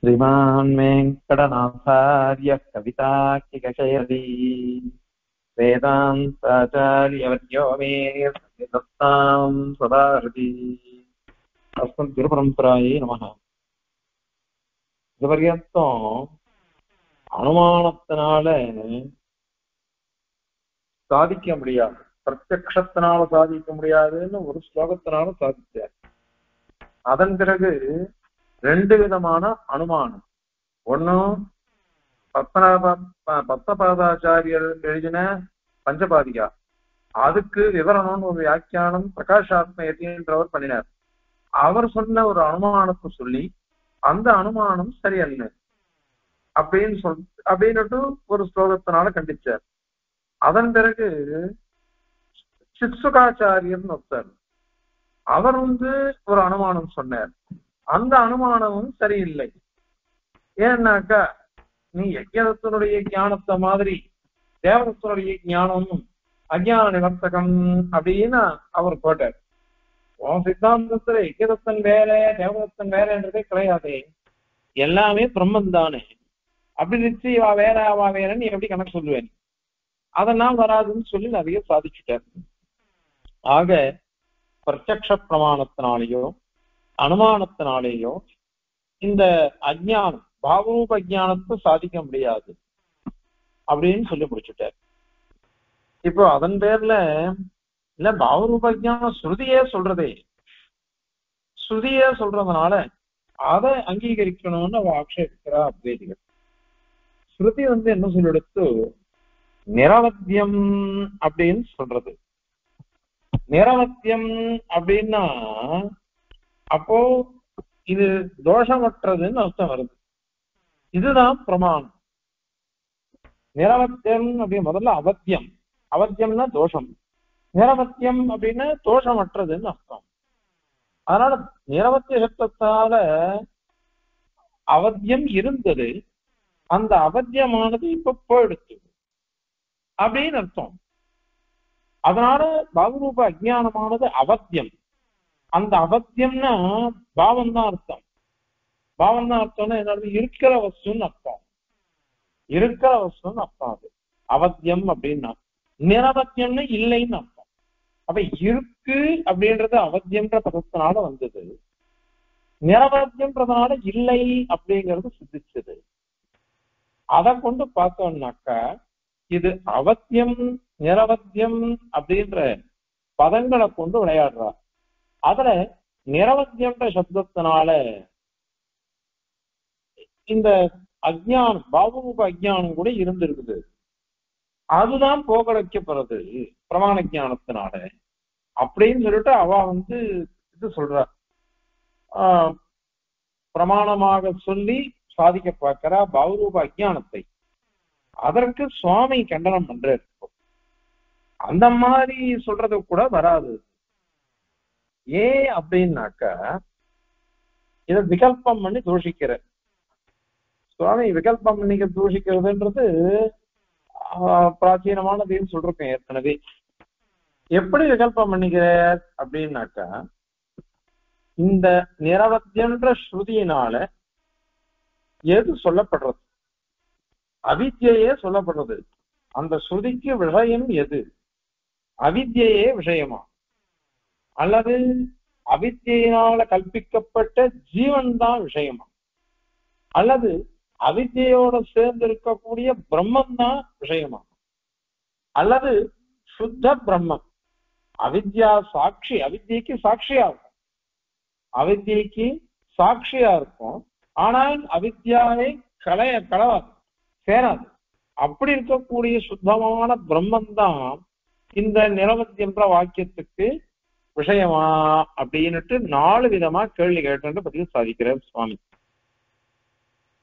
श्रीमान् वेङ्कटनाथार्य कविताकिकशयरी वेदान्ताचार्यवर्यो मे दत्तां सदा हृदि अस्मद्गुरुपरम्परायै नमः. இதுவரைக்கும் அனுமானத்தினால சாதிக்க முடியாது, பிரத்யக்ஷத்தினால சாதிக்க முடியாதுன்னு ஒரு ஸ்லோகத்தினால சாதிச்சார். அதன் பிறகு ரெண்டு விதமான அனுமானம். ஒன்னும் பத்மபாதாச்சாரியர் எழுதின பஞ்சபாதிகா, அதுக்கு விவரணம்னு ஒரு வியாக்கியானம் பிரகாஷாத்மயத்தின்றவர் பண்ணினார். அவர் சொன்ன ஒரு அனுமானத்தை சொல்லி அந்த அனுமானம் சரியல்ல அப்படின்னுட்டு ஒரு ஸ்லோகத்தினால கண்டிச்சார். அதன் பிறகு சித்சுகாச்சாரியர்னு ஒருத்தர், அவர் ஒரு அனுமானம் சொன்னார். அந்த அனுமானமும் சரியில்லை. ஏன்னாக்கா நீ யஜ்ஞத்தினுடைய ஞானத்தை மாதிரி தேவதத்தினுடைய ஞானமும் அஜ்ஞான நிவர்த்தகம் அப்படின்னு அவர் போட்டார். உன் சித்தாந்தத்துல யஜ்ஞதத்தன் வேற தேவதத்தன் வேறன்றதே கிடையாதே, எல்லாமே பிரம்மன் தானே. அப்படி நிச்சு இவா வேற அவா வேறன்னு எப்படி கணக்கு சொல்லுவேன்? அதெல்லாம் வராதுன்னு சொல்லி நிறைய சாதிச்சுட்டார். ஆக பிரத்யக்ஷ பிரமாணத்தினாலேயோ அனுமானத்தினாலேயோ இந்த அஜ்ஞானம் பாவரூப அஜ்ஞானத்தை சாதிக்க முடியாது அப்படின்னு சொல்லி முடிச்சுட்டார். இப்போ அதன் பேர்ல இல்ல பாவரூப அஜ்ஞானம் ஸ்ருதியே சொல்றதே, ஸ்ருதியே சொல்றதுனால அதை அங்கீகரிக்கணும்னு அவ ஆட்சேபிக்கிறா அத்வைதிகள். ஸ்ருதி என்ன சொல்லிடுத்து நிரவத்தியம் அப்படின்னு சொல்றது. நிரவத்தியம் அப்படின்னா அப்போ இது தோஷமற்றதுன்னு அர்த்தம் வருது. இதுதான் பிரமாணம். நிரவத்தியம் அப்படின்னு முதல்ல அவத்தியம், அவத்தியம்னா தோஷம், நிரவத்தியம் அப்படின்னா தோஷமற்றதுன்னு அர்த்தம். அதனால நிரவத்திய சப்தத்தால அவத்தியம் இருந்தது, அந்த அவத்தியமானது இப்ப போயிடுச்சு அப்படின்னு அர்த்தம். அதனால பாவரூப அஜ்ஞானமானது அவத்தியம். அந்த அவத்தியம்னா பாவம் தான் அர்த்தம். பாவம் தான் அர்த்தம்னா என்ன? இருக்கிற வஸ்துன்னு அர்த்தம், இருக்கிற வஸ்துன்னு அர்த்தம். அது அவத்தியம் அப்படின்னா நிரவத்தியம்னு இல்லைன்னு அர்த்தம். அப்ப இருக்கு அப்படின்றது அவத்தியம்ன்ற பதத்தினால வந்தது, நிரவத்தியம்ன்றதுனால இல்லை அப்படிங்கிறது சித்திச்சது. அதை கொண்டு பார்த்தோம்னாக்கா இது அவத்தியம் நிரவத்தியம் அப்படின்ற பதங்களை கொண்டு விளையாடுறார். அதுல நிரவத்தியம்ன்ற சப்தத்தினால இந்த அஜ்ஞானம் பாவரூப அஜ்ஞானம் கூட இருந்திருக்குது, அதுதான் போகலைக்கப்படுறது பிரமாண ஞானத்தினால அப்படின்னு சொல்லிட்டு அவ இது சொல்ற பிரமாணமாக சொல்லி சாதிக்க பார்க்கிறா பாவரூப அஜ்ஞானத்தை. அதற்கு சுவாமி கண்டனம் பண்றாரு. அந்த மாதிரி சொல்றது கூட வராது. ஏன் அப்படின்னாக்கா இதை விகல்பம் பண்ணி தூஷிக்கிற சுவாமி. விகல்பம் பண்ணிக்க தூஷிக்கிறதுன்றது பிராச்சீனமானதுன்னு சொல்றேன் ஏற்கனவே. எப்படி விகல்பம் பண்ணிக்கிறார் அப்படின்னாக்கா இந்த நிரவத்தியன்ற ஸ்ருதியினால எது சொல்லப்படுறது? அவித்யையே சொல்லப்படுறது. அந்த ஸ்ருதிக்கு விஷயம் எது? அவித்யையே விஷயமா, அல்லது அவித்யினால கல்பிக்கப்பட்ட ஜீவன் தான் விஷயமா, அல்லது அவித்யோட சேர்ந்து இருக்கக்கூடிய பிரம்மன் தான் விஷயமா, அல்லது சுத்த பிரம்மம் அவித்யா சாட்சி, அவித்யக்கு சாட்சியா இருக்கும், அவித்யக்கு சாட்சியா இருக்கும், ஆனால் அவித்யாவை கலவாது, சேராது. அப்படி இருக்கக்கூடிய சுத்தமான பிரம்மன் தான் இந்த நிரவத்தியன்ற வாக்கியத்துக்கு விஷயமா அப்படின்னுட்டு 4 விதமா கேள்வி கேட்டு பதில் சாதிக்கிறார் சுவாமி.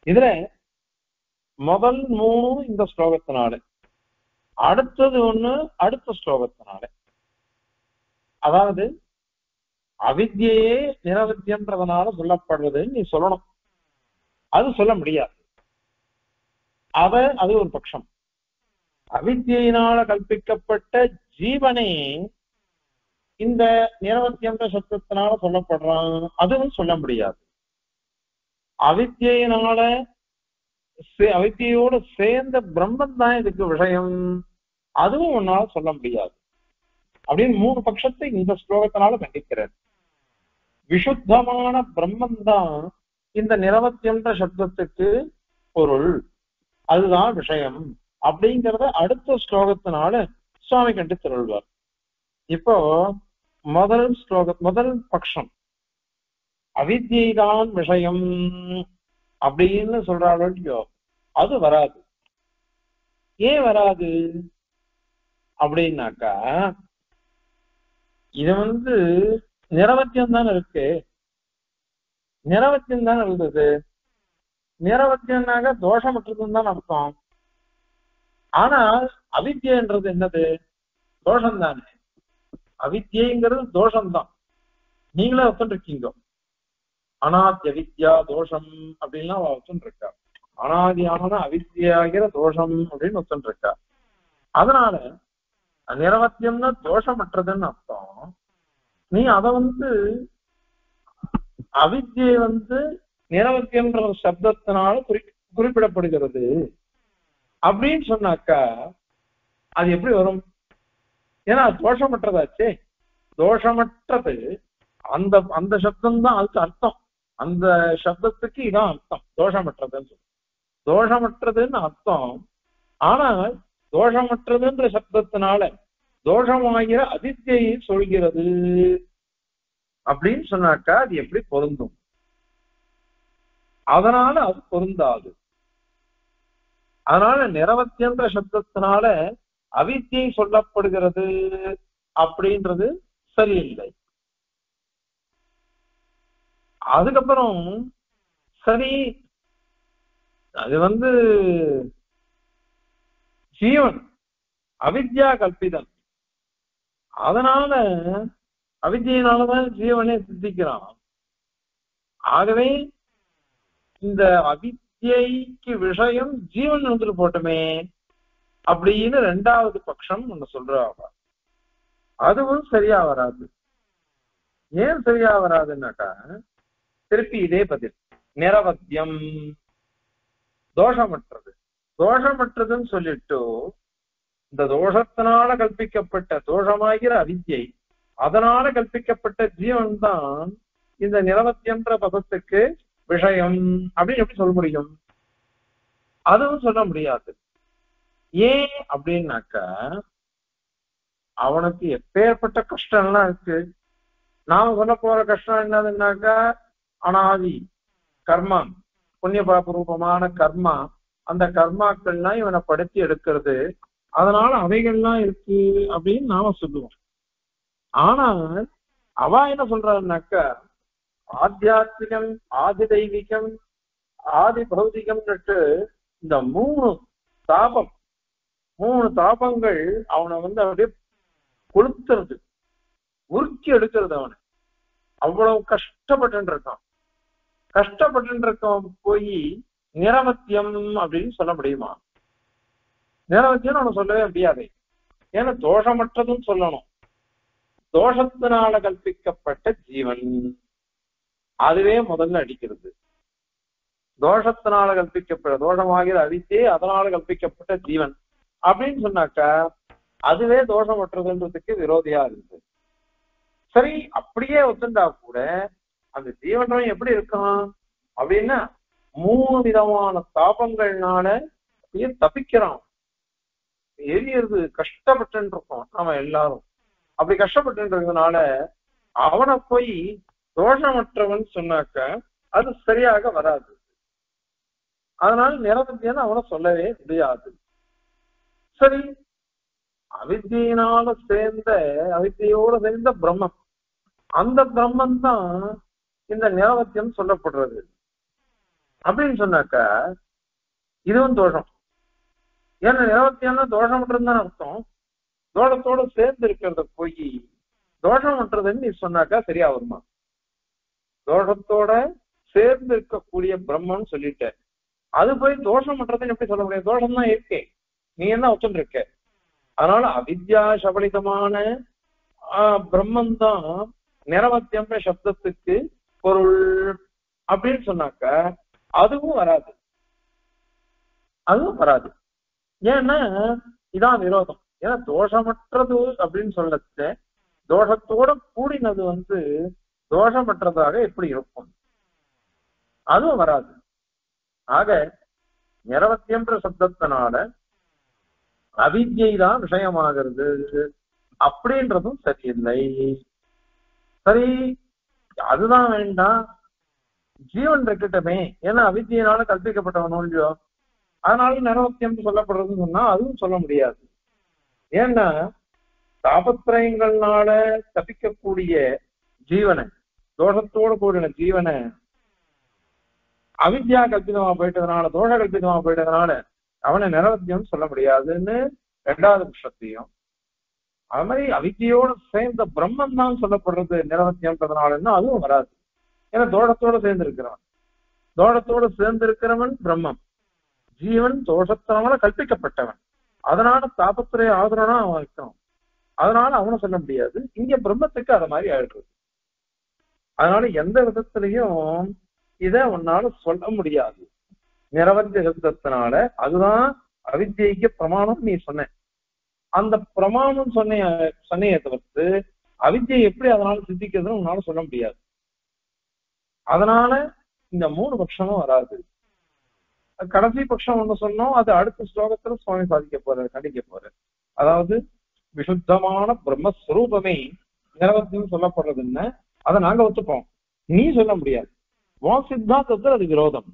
இதுல முதல் 3 இந்த ஸ்லோகத்தினால, அடுத்தது 1 அடுத்த ஸ்லோகத்தினால. அதாவது அவித்யையே நிரவத்தியன்றதுனால சொல்லப்படுறதுன்னு நீ சொல்லணும், அது சொல்ல முடியாது. அது ஒரு பட்சம். அவித்யினால கல்பிக்கப்பட்ட ஜீவனே இந்த நிரவத்தியன்ற சத்தத்தினால சொல்லப்படுறான், அதுவும் சொல்ல முடியாது. அவித்யினால அவித்யோட சேர்ந்த பிரம்மன் தான் இதுக்கு விஷயம், அதுவும் ஒன்னால சொல்ல முடியாது அப்படின்னு 3 பட்சத்தை இந்த ஸ்லோகத்தினால கண்டிக்கிறார். விசுத்தமான பிரம்மன் தான் இந்த நிரவத்தியன்ற சப்தத்துக்கு பொருள், அதுதான் விஷயம் அப்படிங்கிறத அடுத்த ஸ்லோகத்தினால சுவாமி கண்டித்திருள்வார். இப்போ முதல் பட்சம் அவித்யை தான் விஷயம் அப்படின்னு சொல்றாளோ இல்லையோ, அது வராது. ஏன் வராது அப்படின்னாக்கா, இது நிரவத்தியம் தானே இருக்கு, நிரவத்தியம் தானே இருந்தது. நிரவத்தியம்னாக தோஷமற்றதுன்னு தான் அர்த்தம். ஆனால் அவித்யன்றது என்னது? தோஷம் தானே. அவித்யங்கிறது தோஷம்தான், நீங்களே ஒத்துருக்கீங்க. அனாத்ய வித்யா தோஷம் அப்படின்லாம் ஒத்துருக்கா. அனாதியான அவித்யாகிற தோஷம் அப்படின்னு ஒத்துருக்கா. அதனால நிரவத்தியம்னா தோஷமற்றதுன்னு அர்த்தம். நீ அத அவித்யை நிரவத்தியம்ன்ற சப்தத்தினால குறிப்பிடப்படுகிறது அப்படின்னு சொன்னாக்கா அது எப்படி வரும்? ஏன்னா தோஷமற்றதாச்சே. தோஷமற்றது அந்த அந்த சப்தம் தான் அதுக்கு அர்த்தம். அந்த சப்தத்துக்கு இதான் அர்த்தம், தோஷமற்றதுன்னு சொல்லி. தோஷமற்றதுன்னு அர்த்தம். ஆனால் தோஷமற்றதுன்ற சப்தத்தினால தோஷமாகிற அவித்யை சொல்கிறது அப்படின்னு சொன்னாக்கா அது எப்படி பொருந்தும்? அதனால அது பொருந்தாது. அதனால நிரவத்தியன்ற சப்தத்தினால அவித்யை சொல்லப்படுகிறது அப்படின்றது சரியில்லை. அதுக்கப்புறம் சரி, அது ஜீவன் அவித்யா கல்பிதம், அதனால அவித்யினாலதான் ஜீவனே சித்திக்கிறான். ஆகவே இந்த அவித்யைக்கு விஷயம் ஜீவன் வந்துட்டு போட்டுமே அப்படின்னு 2வது பட்சம் ஒண்ணு சொல்றாங்க. அதுவும் சரியா வராது. ஏன் சரியா வராதுன்னாக்கா, திருப்பி இதே பதில். நிரவத்தியம் தோஷமற்றது, தோஷமற்றதுன்னு சொல்லிட்டு இந்த தோஷத்தினால கல்பிக்கப்பட்ட தோஷமாகிற அவித்யை, அதனால கல்பிக்கப்பட்ட ஜீவன் தான் இந்த நிரவத்தியன்ற பதத்துக்கு விஷயம் அப்படின்னு எப்படி சொல்ல முடியும்? அதுவும் சொல்ல முடியாது. ஏன் அப்படின்னாக்கா, அவனுக்கு எப்பேற்பட்ட கஷ்டம் எல்லாம் இருக்கு. நாம சொல்ல போற கஷ்டம் என்னதுன்னாக்கா, அனாதி கர்மா, புண்ணிய பாப ரூபமான கர்மா, அந்த கர்மாக்கள்லாம் இவனை படுத்தி எடுக்கிறது, அதனால அவைகள்லாம் இருக்கு அப்படின்னு நாம சொல்லுவோம். ஆனால் அவ என்ன சொல்றாருனாக்கா, ஆத்தியாத்மிகம், ஆதி தெய்வீகம், ஆதி பௌதிகம்னுட்டு இந்த 3 தாபங்கள் அவனை அப்படியே கொளுத்துறது, உருக்கி எடுக்கிறது. அவனை அவ்வளவு கஷ்டப்பட்டு இருக்கான். கஷ்டப்பட்டு இருக்கவன் போய் நிரவத்தியம் அப்படின்னு சொல்ல முடியுமா? நிரவத்தியம் அவனை சொல்லவே முடியாது. ஏன்னா தோஷமற்றதுன்னு சொல்லணும். தோஷத்தினால கல்பிக்கப்பட்ட ஜீவன் அதுவே முதல்ல அடிக்கிறது. தோஷத்தினால கல்பிக்கப்பட்ட தோஷமாகிற அவித்யை, அதனால கல்பிக்கப்பட்ட ஜீவன் அப்படின்னு சொன்னாக்கா அதுவே தோஷமற்றதுன்றதுக்கு விரோதியா இருக்குது. சரி, அப்படியே ஒத்துண்டா கூட அந்த ஜீவனம் எப்படி இருக்கான் அப்படின்னா 3 விதமான தாபங்கள்னால அப்படியே தப்பிக்கிறான். எரியறது கஷ்டப்பட்டு இருக்கோம் நாம எல்லாரும். அப்படி கஷ்டப்பட்டுன்றதுனால அவனை போய் தோஷமற்றவன் சொன்னாக்க அது சரியாக வராது. அதனால நிரவத்தியன்னு அவனை சொல்லவே முடியாது. சரி, அவித்யினால அவித்யோட சேர்ந்த பிரம்மம், அந்த பிரம்மன் தான் இந்த நிரவத்தியம் சொல்லப்படுறது அப்படின்னு சொன்னாக்க இதுவும் தோஷம். ஏன்னா நிரவத்தியம்னா தோஷமற்றதுன்னு அர்த்தம். தோஷத்தோட சேர்ந்து இருக்கிறத போய் தோஷமற்றதுன்னு நீ சொன்னாக்கா சரியா வருமா? தோஷத்தோட சேர்ந்து இருக்கக்கூடிய பிரம்மன்னு சொல்லிட்ட, அது போய் தோஷமற்றதுன்னு எப்படி சொல்ல முடியும்? தோஷம் தான் இருக்கே, நீ என்ன ஒத்துன்னு இருக்க. அதனால அவித்யா சபலிதமான பிரம்மன் தான் நிரவத்தியம் சப்தத்துக்கு பொருள் அப்படின்னு சொன்னாக்க அதுவும் வராது, அதுவும் வராது. ஏன்னா இதான் விரோதம். ஏன்னா தோஷமற்றது அப்படின்னு சொல்லச்சு தோஷத்தோட கூடினது தோஷமற்றதாக எப்படி இருக்கும்? அதுவும் வராது. ஆக நிரவத்தியன்ற சப்தத்தினால அவித்யை தான் விஷயமாகிறது அப்படின்றதும் சரியில்லை. சரி, அதுதான் வேண்டாம், ஜீவன் இருக்கட்டுமே, ஏன்னா அவித்யினால கற்பிக்கப்பட்டவனோ இல்லையோ, அதனால நிரவத்தியம் சொல்லப்படுறதுன்னு சொன்னா அதுவும் சொல்ல முடியாது. ஏன்னா தாபத்திரயங்கள்னால தப்பிக்கக்கூடிய ஜீவனை, தோஷத்தோடு கூடின ஜீவனை அவித்யா கல்பிதமா போயிட்டதுனால, தோஷ கல்பிதமா போயிட்டதுனால அவனை நிரவத்தியம் சொல்ல முடியாதுன்னு ரெண்டாவது பட்சத்தையும், அது மாதிரி அவித்யோடு சேர்ந்த பிரம்மன் தான் சொல்லப்படுறது நிரவத்தியம்ன்றதுனாலன்னா அதுவும் வராது. ஏன்னா தோஷத்தோட சேர்ந்து இருக்கிறவன், தோஷத்தோடு சேர்ந்து இருக்கிறவன் பிரம்மம், ஜீவன் தோஷத்தினால கல்பிக்கப்பட்டவன், அதனால தாபத்திரைய ஆதரனா அவன் இருக்கிறான், அதனால அவனை சொல்ல முடியாது. இங்க பிரம்மத்துக்கு அது மாதிரி ஆயிடுறது. அதனால எந்த விதத்திலையும் இத உன்னால சொல்ல முடியாது நிரவத்திய சப்தத்தினால. அதுதான் அவித்யைக்கு பிரமாணம் நீ சொன்ன. அந்த பிரமாணம் சொன்னையை தவிர்த்து அவித்யை எப்படி அதனால சித்திக்கிறதுன்னு உன்னால சொல்ல முடியாது. அதனால இந்த மூணு பட்சமும் வராது. கடைசி பட்சம் ஒண்ணு சொன்னோம், அது அடுத்த ஸ்லோகத்துல சுவாமி சாதிக்க போறாரு, கண்டிக்க போறாரு. அதாவது விசுத்தமான பிரம்மஸ்வரூபமே நிரவத்தியம் சொல்லப்படுறதுன்னு அதை நாங்க ஒத்துப்போம், நீ சொல்ல முடியாது. உன் சித்தாந்தத்துல அது விரோதம்,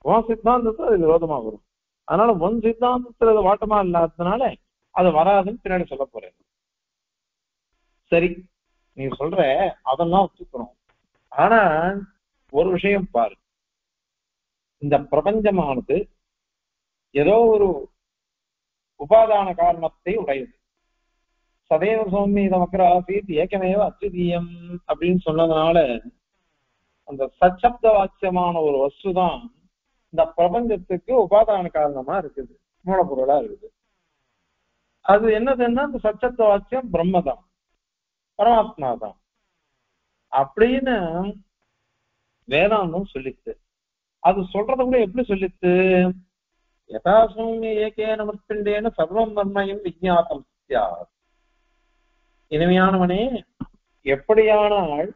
உன் சித்தாந்தத்துல அது விரோதமா வரும். அதனால உன் சித்தாந்தத்துல அது வாட்டமா இல்லாததுனால அது வராதுன்னு பின்னாடி சொல்ல போறேன். சரி, நீ சொல்ற அதெல்லாம் ஒத்துக்கணும். ஆனா ஒரு விஷயம் பாரு, இந்த பிரபஞ்சமானது ஏதோ ஒரு உபாதான காரணத்தை உடையது. சதேவ சௌமிய நமக்கு ஆசீத் ஏகமேவ அத்விதீயம் அப்படின்னு சொன்னதுனால அந்த சச்சப்த வாக்கியமான ஒரு வஸ்துதான் இந்த பிரபஞ்சத்துக்கு உபாதான காரணமா இருக்குது, மூலப்பொருளா இருக்குது. அது என்னதுன்னா அந்த சச்சப்த வாக்கியம் பிரம்மதான், பரமாத்மா தான் அப்படின்னு வேதாந்தம் சொல்லித்து. அது சொல்றத கூட எப்படி சொல்லித்து? யதா சௌமிய ஏகேன மற்பிண்டேன சர்வம் வர்மயம் விஜ்ஞாதம் சியாத். இனிமையானவனே, எப்படியானால்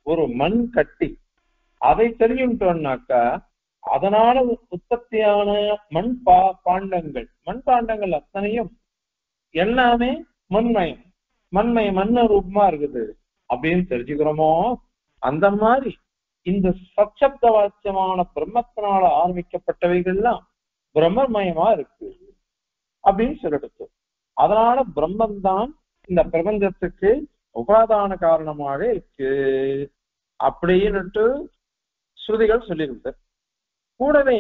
ஒரு மண் கட்டி அதை தெரிஞ்சுட்டோம்னாக்கா அதனால உற்பத்தியான மண் பாண்டங்கள் அத்தனையும் எல்லாமே மண்மயம், மண்ண ரூபமா இருக்குது அப்படின்னு தெரிஞ்சுக்கிறோமோ, அந்த மாதிரி இந்த சச்சப்த வாக்கியமான பிரம்மத்தினால ஆரம்பிக்கப்பட்டவைகள்லாம் பிரம்மமயமா இருக்கு அப்படின்னு சொல்லிடுச்சு. அதனால பிரம்மன் தான் இந்த பிரபஞ்சத்துக்கு உபாதான காரணமாக இருக்கு அப்படின்னுட்டு ஸ்ருதிகள் சொல்லியிருக்கு. கூடவே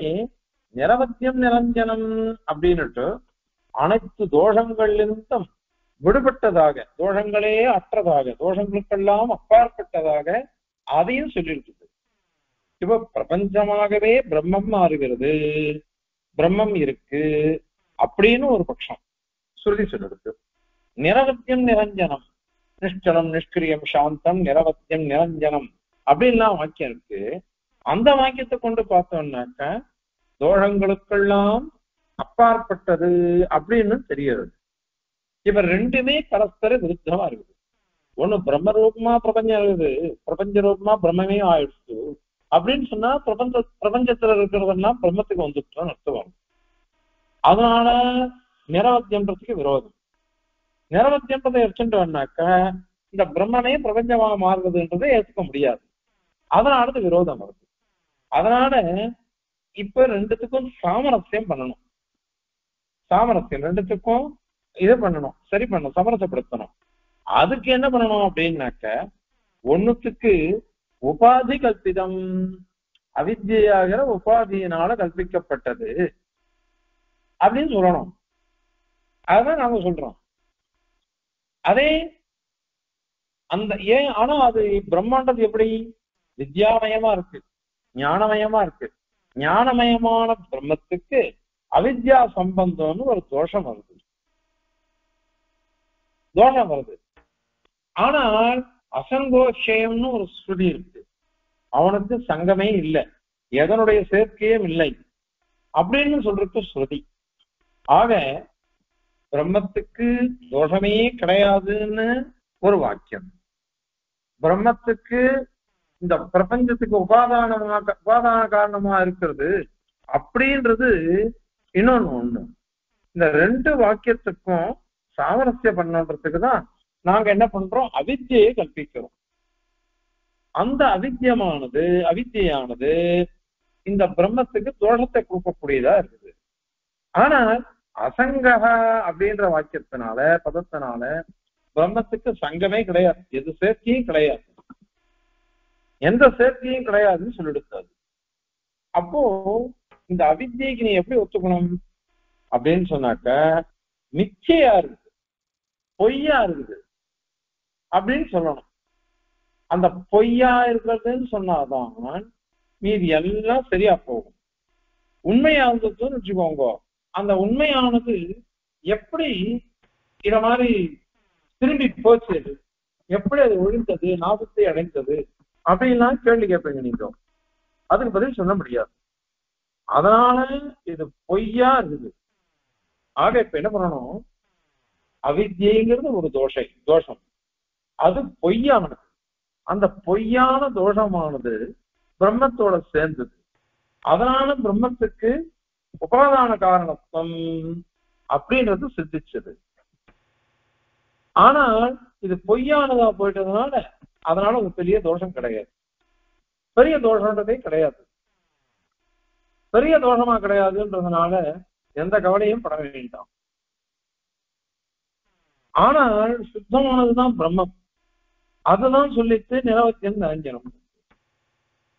நிரவத்தியம் நிரஞ்சனம் அப்படின்னுட்டு அனைத்து தோஷங்களிலிருந்தும் விடுபட்டதாக, தோஷங்களே அற்றதாக, தோஷங்களுக்கெல்லாம் அப்பாற்பட்டதாக அதையும் சொல்லியிருக்குது. இப்ப பிரபஞ்சமாகவே பிரம்மம் மாறுகிறது, பிரம்மம் இருக்கு அப்படின்னு ஒரு பட்சம் ஸ்ருதி சொல்லிருக்கு. நிரவத்தியம் நிரஞ்சனம், நிஷ்கலம் நிஷ்கிரியம் சாந்தம் நிரவத்தியம் நிரஞ்சனம் அப்படின்லாம் வாக்கியம் இருக்கு. அந்த வாக்கியத்தை கொண்டு பார்த்தோம்னாக்க தோஷங்களுக்கெல்லாம் அப்பாற்பட்டது அப்படின்னு தெரியுது. இப்ப ரெண்டுமே பரஸ்பர விருத்தமா இருக்குது. ஒண்ணு பிரம்ம ரூபமா பிரபஞ்சம் இருக்குது, பிரபஞ்ச ரூபமா பிரம்மமே ஆயிடுச்சு அப்படின்னு சொன்னா பிரபஞ்சத்துல இருக்கிறதெல்லாம் பிரம்மத்துக்கு வந்துட்டோம்னு அர்த்தம். அதனால நிரவத்தியன்றதுக்கு விரோதம். நிரவத்தியன்றதை எடுத்துட்டோம்னாக்க இந்த பிரம்மனே பிரபஞ்சமா மாறுறதுன்றதை ஏற்றுக்க முடியாது. அதனால அது விரோதம் வருது. அதனால இப்ப ரெண்டுத்துக்கும் சாமரஸ்யம் பண்ணணும். சாமரஸ்யம் ரெண்டுத்துக்கும் இது பண்ணணும், சரி பண்ணணும், சமரசப்படுத்தணும். அதுக்கு என்ன பண்ணணும் அப்படின்னாக்க ஒண்ணுத்துக்கு உபாதி கல்பிதம், அவித்யாகிற உபாதியினால கல்பிக்கப்பட்டது அப்படின்னு சொல்லணும். அதான் நாங்க சொல்றோம். அதே அந்த ஏன் ஆனா அது பிரம்மாண்டது எப்படி வித்யாமயமா இருக்கு, ஞானமயமா இருக்கு. ஞானமயமான பிரம்மத்துக்கு அவித்யா சம்பந்தம்னு ஒரு தோஷம் வருது, தோஷம் வருது. ஆனால் அசங்கோஷயம்னு ஒரு ஸ்ருதி இருக்கு, அவனுக்கு சங்கமே இல்லை, எதனுடைய சேர்க்கையும் இல்லை அப்படின்னு சொல்றது ஸ்ருதி. ஆக பிரம்மத்துக்கு தோஷமே கிடையாதுன்னு ஒரு வாக்கியம், பிரம்மத்துக்கு இந்த பிரபஞ்சத்துக்கு உபாதான காரணமா இருக்கிறது அப்படின்றது இன்னொன்னு ஒண்ணு. இந்த ரெண்டு வாக்கியத்துக்கும் சாமரஸ்ய பண்ணன்றதுக்கு தான் நாங்க என்ன பண்றோம், அவித்யை கற்பிக்கிறோம். அந்த அவித்யானது இந்த பிரம்மத்துக்கு தோஷத்தை கொடுக்கக்கூடியதா இருக்குது. ஆனால் அசங்கக அப்படின்ற வாக்கியத்தினால பதத்தினால பிரம்மத்துக்கு சங்கமே கிடையாது, எது சேர்க்கையும் கிடையாது, எந்த சேர்க்கையும் கிடையாதுன்னு சொல்லிடுத்தாது. அப்போ இந்த அவித்யைக்கு நீ எப்படி ஒத்துக்கணும் அப்படின்னு சொன்னாக்க மிச்சையா இருக்குது, பொய்யா இருக்குது அப்படின்னு சொல்லணும். அந்த பொய்யா இருக்கிறதுன்னு சொன்னாதான் மீதி எல்லாம் சரியா போகும். உண்மையானதுன்னு வச்சுக்கோங்க, அந்த உண்மையானது எப்படி இத மாதிரி திரும்பி போச்சு, எப்படி அது ஒழிந்தது, நாபத்தை அடைந்தது அப்படின்லாம் கேள்வி கேட்பீங்க நீங்க, அதுக்கு பதில் சொல்ல முடியாது. அதனால இது பொய்யா இருக்குது. ஆக இப்ப என்ன பண்ணணும், அவித்யைங்கிறது ஒரு தோஷம், அது பொய்யானது. அந்த பொய்யான தோஷமானது பிரம்மத்தோட சேர்ந்தது, அதனால பிரம்மத்துக்கு உபாதான காரணத்துவம் அப்படின்றது சித்திச்சது. ஆனால் இது பொய்யானதா போயிட்டதுனால அதனால ஒரு பெரிய தோஷம் கிடையாது, பெரிய தோஷம்ன்றதே கிடையாது. பெரிய தோஷமா கிடையாதுன்றதுனால எந்த கவலையும் பட வேண்டாம். ஆனால் சுத்தமானதுதான் பிரம்மம், அதுதான் சொல்லிட்டு நிரவத்தியம் நிறைஞ்சணும்.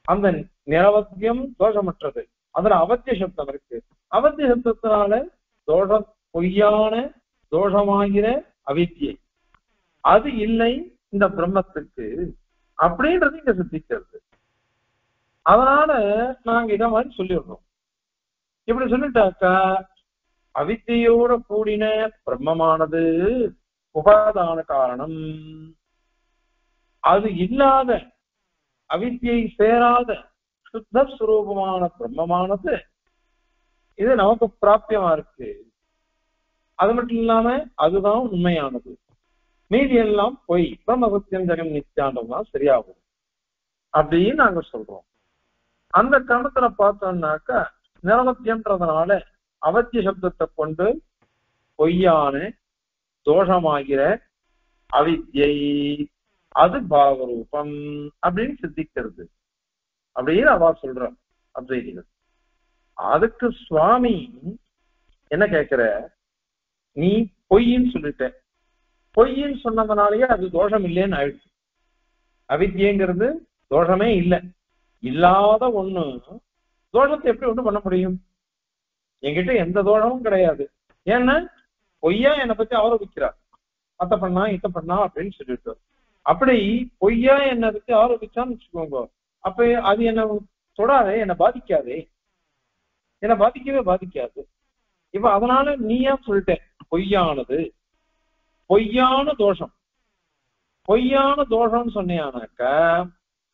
அந்த நிரவத்தியம் தோஷமற்றது, அதுல அவத்திய சப்தம் இருக்கு. அவத்திய சப்தத்தினால தோஷம், பொய்யான தோஷமாகிற அவித்யை அது இல்லை இந்த பிரம்மத்துக்கு அப்படின்றது இங்க சித்திக்கிறது. அதனால நாங்க இத மாதிரி சொல்லிடுறோம். இப்படி சொல்லிட்டாக்கா அவித்யோட கூடின பிரம்மமானது உபாதான காரணம், அது இல்லாத அவித்யை சேராத சுத்த சுரூபமான பிரம்மமானது இது நமக்கு பிராப்தியமா இருக்கு. அது மட்டும் இல்லாம அதுதான் உண்மையானது, மீதி எல்லாம் பொய், பிரம்ம சத்தியம் ஜெகன் நித்தியானதுதான் சரியாகும் அப்படின்னு நாங்க சொல்றோம். அந்த கணத்துல பார்த்தோம்னாக்கா நிரவத்தியம்ன்றதுனால அவத்திய சப்தத்தை கொண்டு பொய்யான தோஷமாகிற அவித்யை அது பாவரூபம் அப்படின்னு சித்திக்கிறது அப்படின்னு அவ சொல்ற அத்வைதிகள். அதுக்கு சுவாமி என்ன கேட்கிற, நீ பொய்ன்னு சொல்லிட்ட, பொய்ன்னு சொன்னதுனாலயே அது தோஷம் இல்லைன்னு ஆயிடுச்சு. அவித்யங்கிறது தோஷமே இல்லை, இல்லாத ஒண்ணு தோஷத்தை எப்படி ஒண்ணு பண்ண முடியும்? என்கிட்ட எந்த தோஷமும் கிடையாது, ஏன்னா பொய்யா என்னை பத்தி ஆரோபிக்கிறார், அத்தை பண்ணா இத்த பண்ணா அப்படின்னு சொல்லிட்டு. அப்படி பொய்யா என்னை பத்தி ஆரோபிச்சான்னு வச்சுக்கோங்க, அப்ப அது என்ன தொடாதே, என்னை பாதிக்காதே, என்னை பாதிக்கவே பாதிக்காது. இப்ப அதனால நீயா சொல்லிட்ட பொய்யானது, பொய்யான தோஷம், பொய்யான தோஷம்னு சொன்னியானாக்க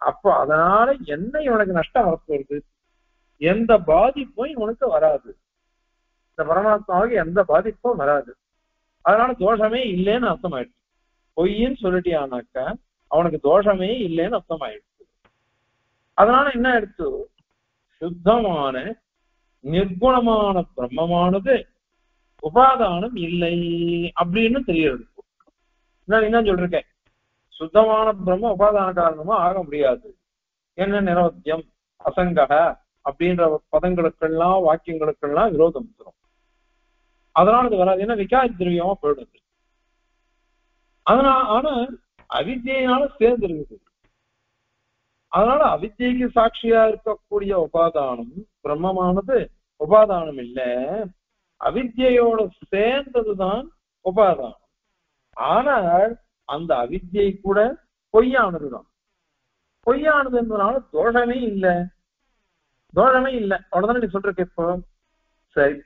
அப்போ அதனால என்ன இவனுக்கு நஷ்டம் வரப்போகுது? எந்த பாதிப்பும் இவனுக்கு வராது, இந்த பரமாத்மாவுக்கு எந்த பாதிப்பும் வராது. அதனால தோஷமே இல்லைன்னு அர்த்தம் ஆயிடுச்சு. பொய்ன்னு சொல்லிட்டியானாக்க அவனுக்கு தோஷமே இல்லைன்னு அர்த்தம் ஆயிடுச்சு. அதனால என்ன ஆயிடுச்சு, சுத்தமான நிர்குணமான பிரம்மமானது உபாதானம் இல்லை அப்படின்னு தெரியுது. நான் என்ன சொல்றேன், சுத்தமான பிரம்ம உபாதான காரணமா ஆக முடியாது. என்ன நிரவத்தியம் அசங்கக அப்படின்ற பதங்களுக்கெல்லாம் வாக்கியங்களுக்கெல்லாம் விரோதம் தரும், அதனால இது வராது, ஏன்னா விகாரி திரவியமா போயிடுது. அதனால ஆனா அவித்யினால சேர்ந்து இருக்குது. அதனால அவித்யைக்கு சாட்சியா இருக்கக்கூடிய உபாதானம் பிரம்மமானது உபாதானம் இல்ல, அவித்யோட சேர்ந்ததுதான் உபாதானம். ஆனால் அந்த அவித்யை கூட பொய்யானதுதான். பொய்யானதுன்றதுனால தோஷமே இல்லை, தோஷமே இல்லை. அவ்வளவுதானே நீ சொல்றக்க. இப்போ சரி,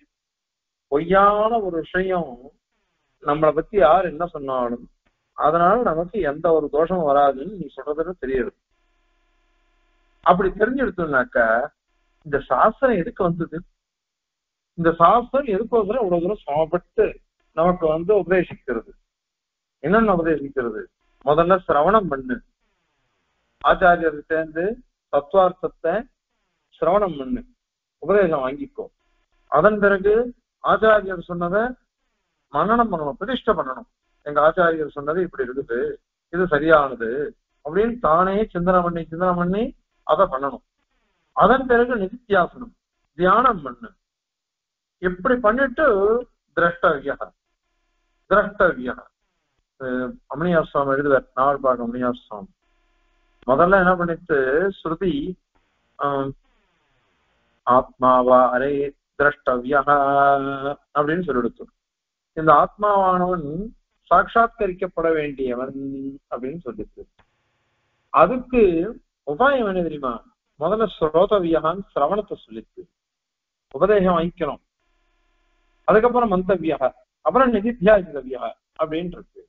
பொய்யான ஒரு விஷயம் நம்மளை பத்தி யார் என்ன சொன்னாலும் அதனால நமக்கு எந்த ஒரு தோஷமும் வராதுன்னு நீ சொல்றதுன்னு தெரியுது. அப்படி தெரிஞ்செடுத்தோம்னாக்க இந்த சாஸ்திரம் எதுக்கு வந்தது? இந்த சாஸ்திரம் எதுக்கோசரம் இவ்வளவு தூரம் சமப்பட்டு நமக்கு உபதேசிக்கிறது? என்னென்ன உபதேசிக்கிறது? முதல்ல சிரவணம் பண்ணு, ஆச்சாரியர் சேர்ந்து தத்துவார்த்தத்தை சிரவணம் பண்ணு, உபதேசம் வாங்கிக்கோ. அதன் பிறகு ஆச்சாரியர் சொன்னதை மனனம் பண்ணணும், பிரதிஷ்டை பண்ணணும். எங்க ஆச்சாரியர் சொன்னது இப்படி இருக்குது, இது சரியானது அப்படின்னு தானே சிந்தனை பண்ணி அதை பண்ணணும். அதன் பிறகு நிதித்தியாசனம், தியானம் பண்ணு. இப்படி பண்ணிட்டு திரஷ்டவியா அமணியார் சுவாமி எழுதுவார், நாவல்பாக்கம் அமணியார் சுவாமி. முதல்ல என்ன பண்ணிட்டு ஸ்ருதி ஆத்மாவா அரே திரஷ்டவியா அப்படின்னு சொல்லிடுச்சு. இந்த ஆத்மாவானவன் சாட்சாத்கரிக்கப்பட வேண்டியவன் அப்படின்னு சொல்லிட்டு, அதுக்கு உபாயம் என்ன தெரியுமா? முதல்ல ஸ்ரோதவியான் சிரவணத்தை சொல்லிட்டு உபதேசம் வாங்கிக்கணும். அதுக்கப்புறம் மந்தவியா, அப்புறம் நிதித்தியாசிதவியா அப்படின்னு இருக்கு.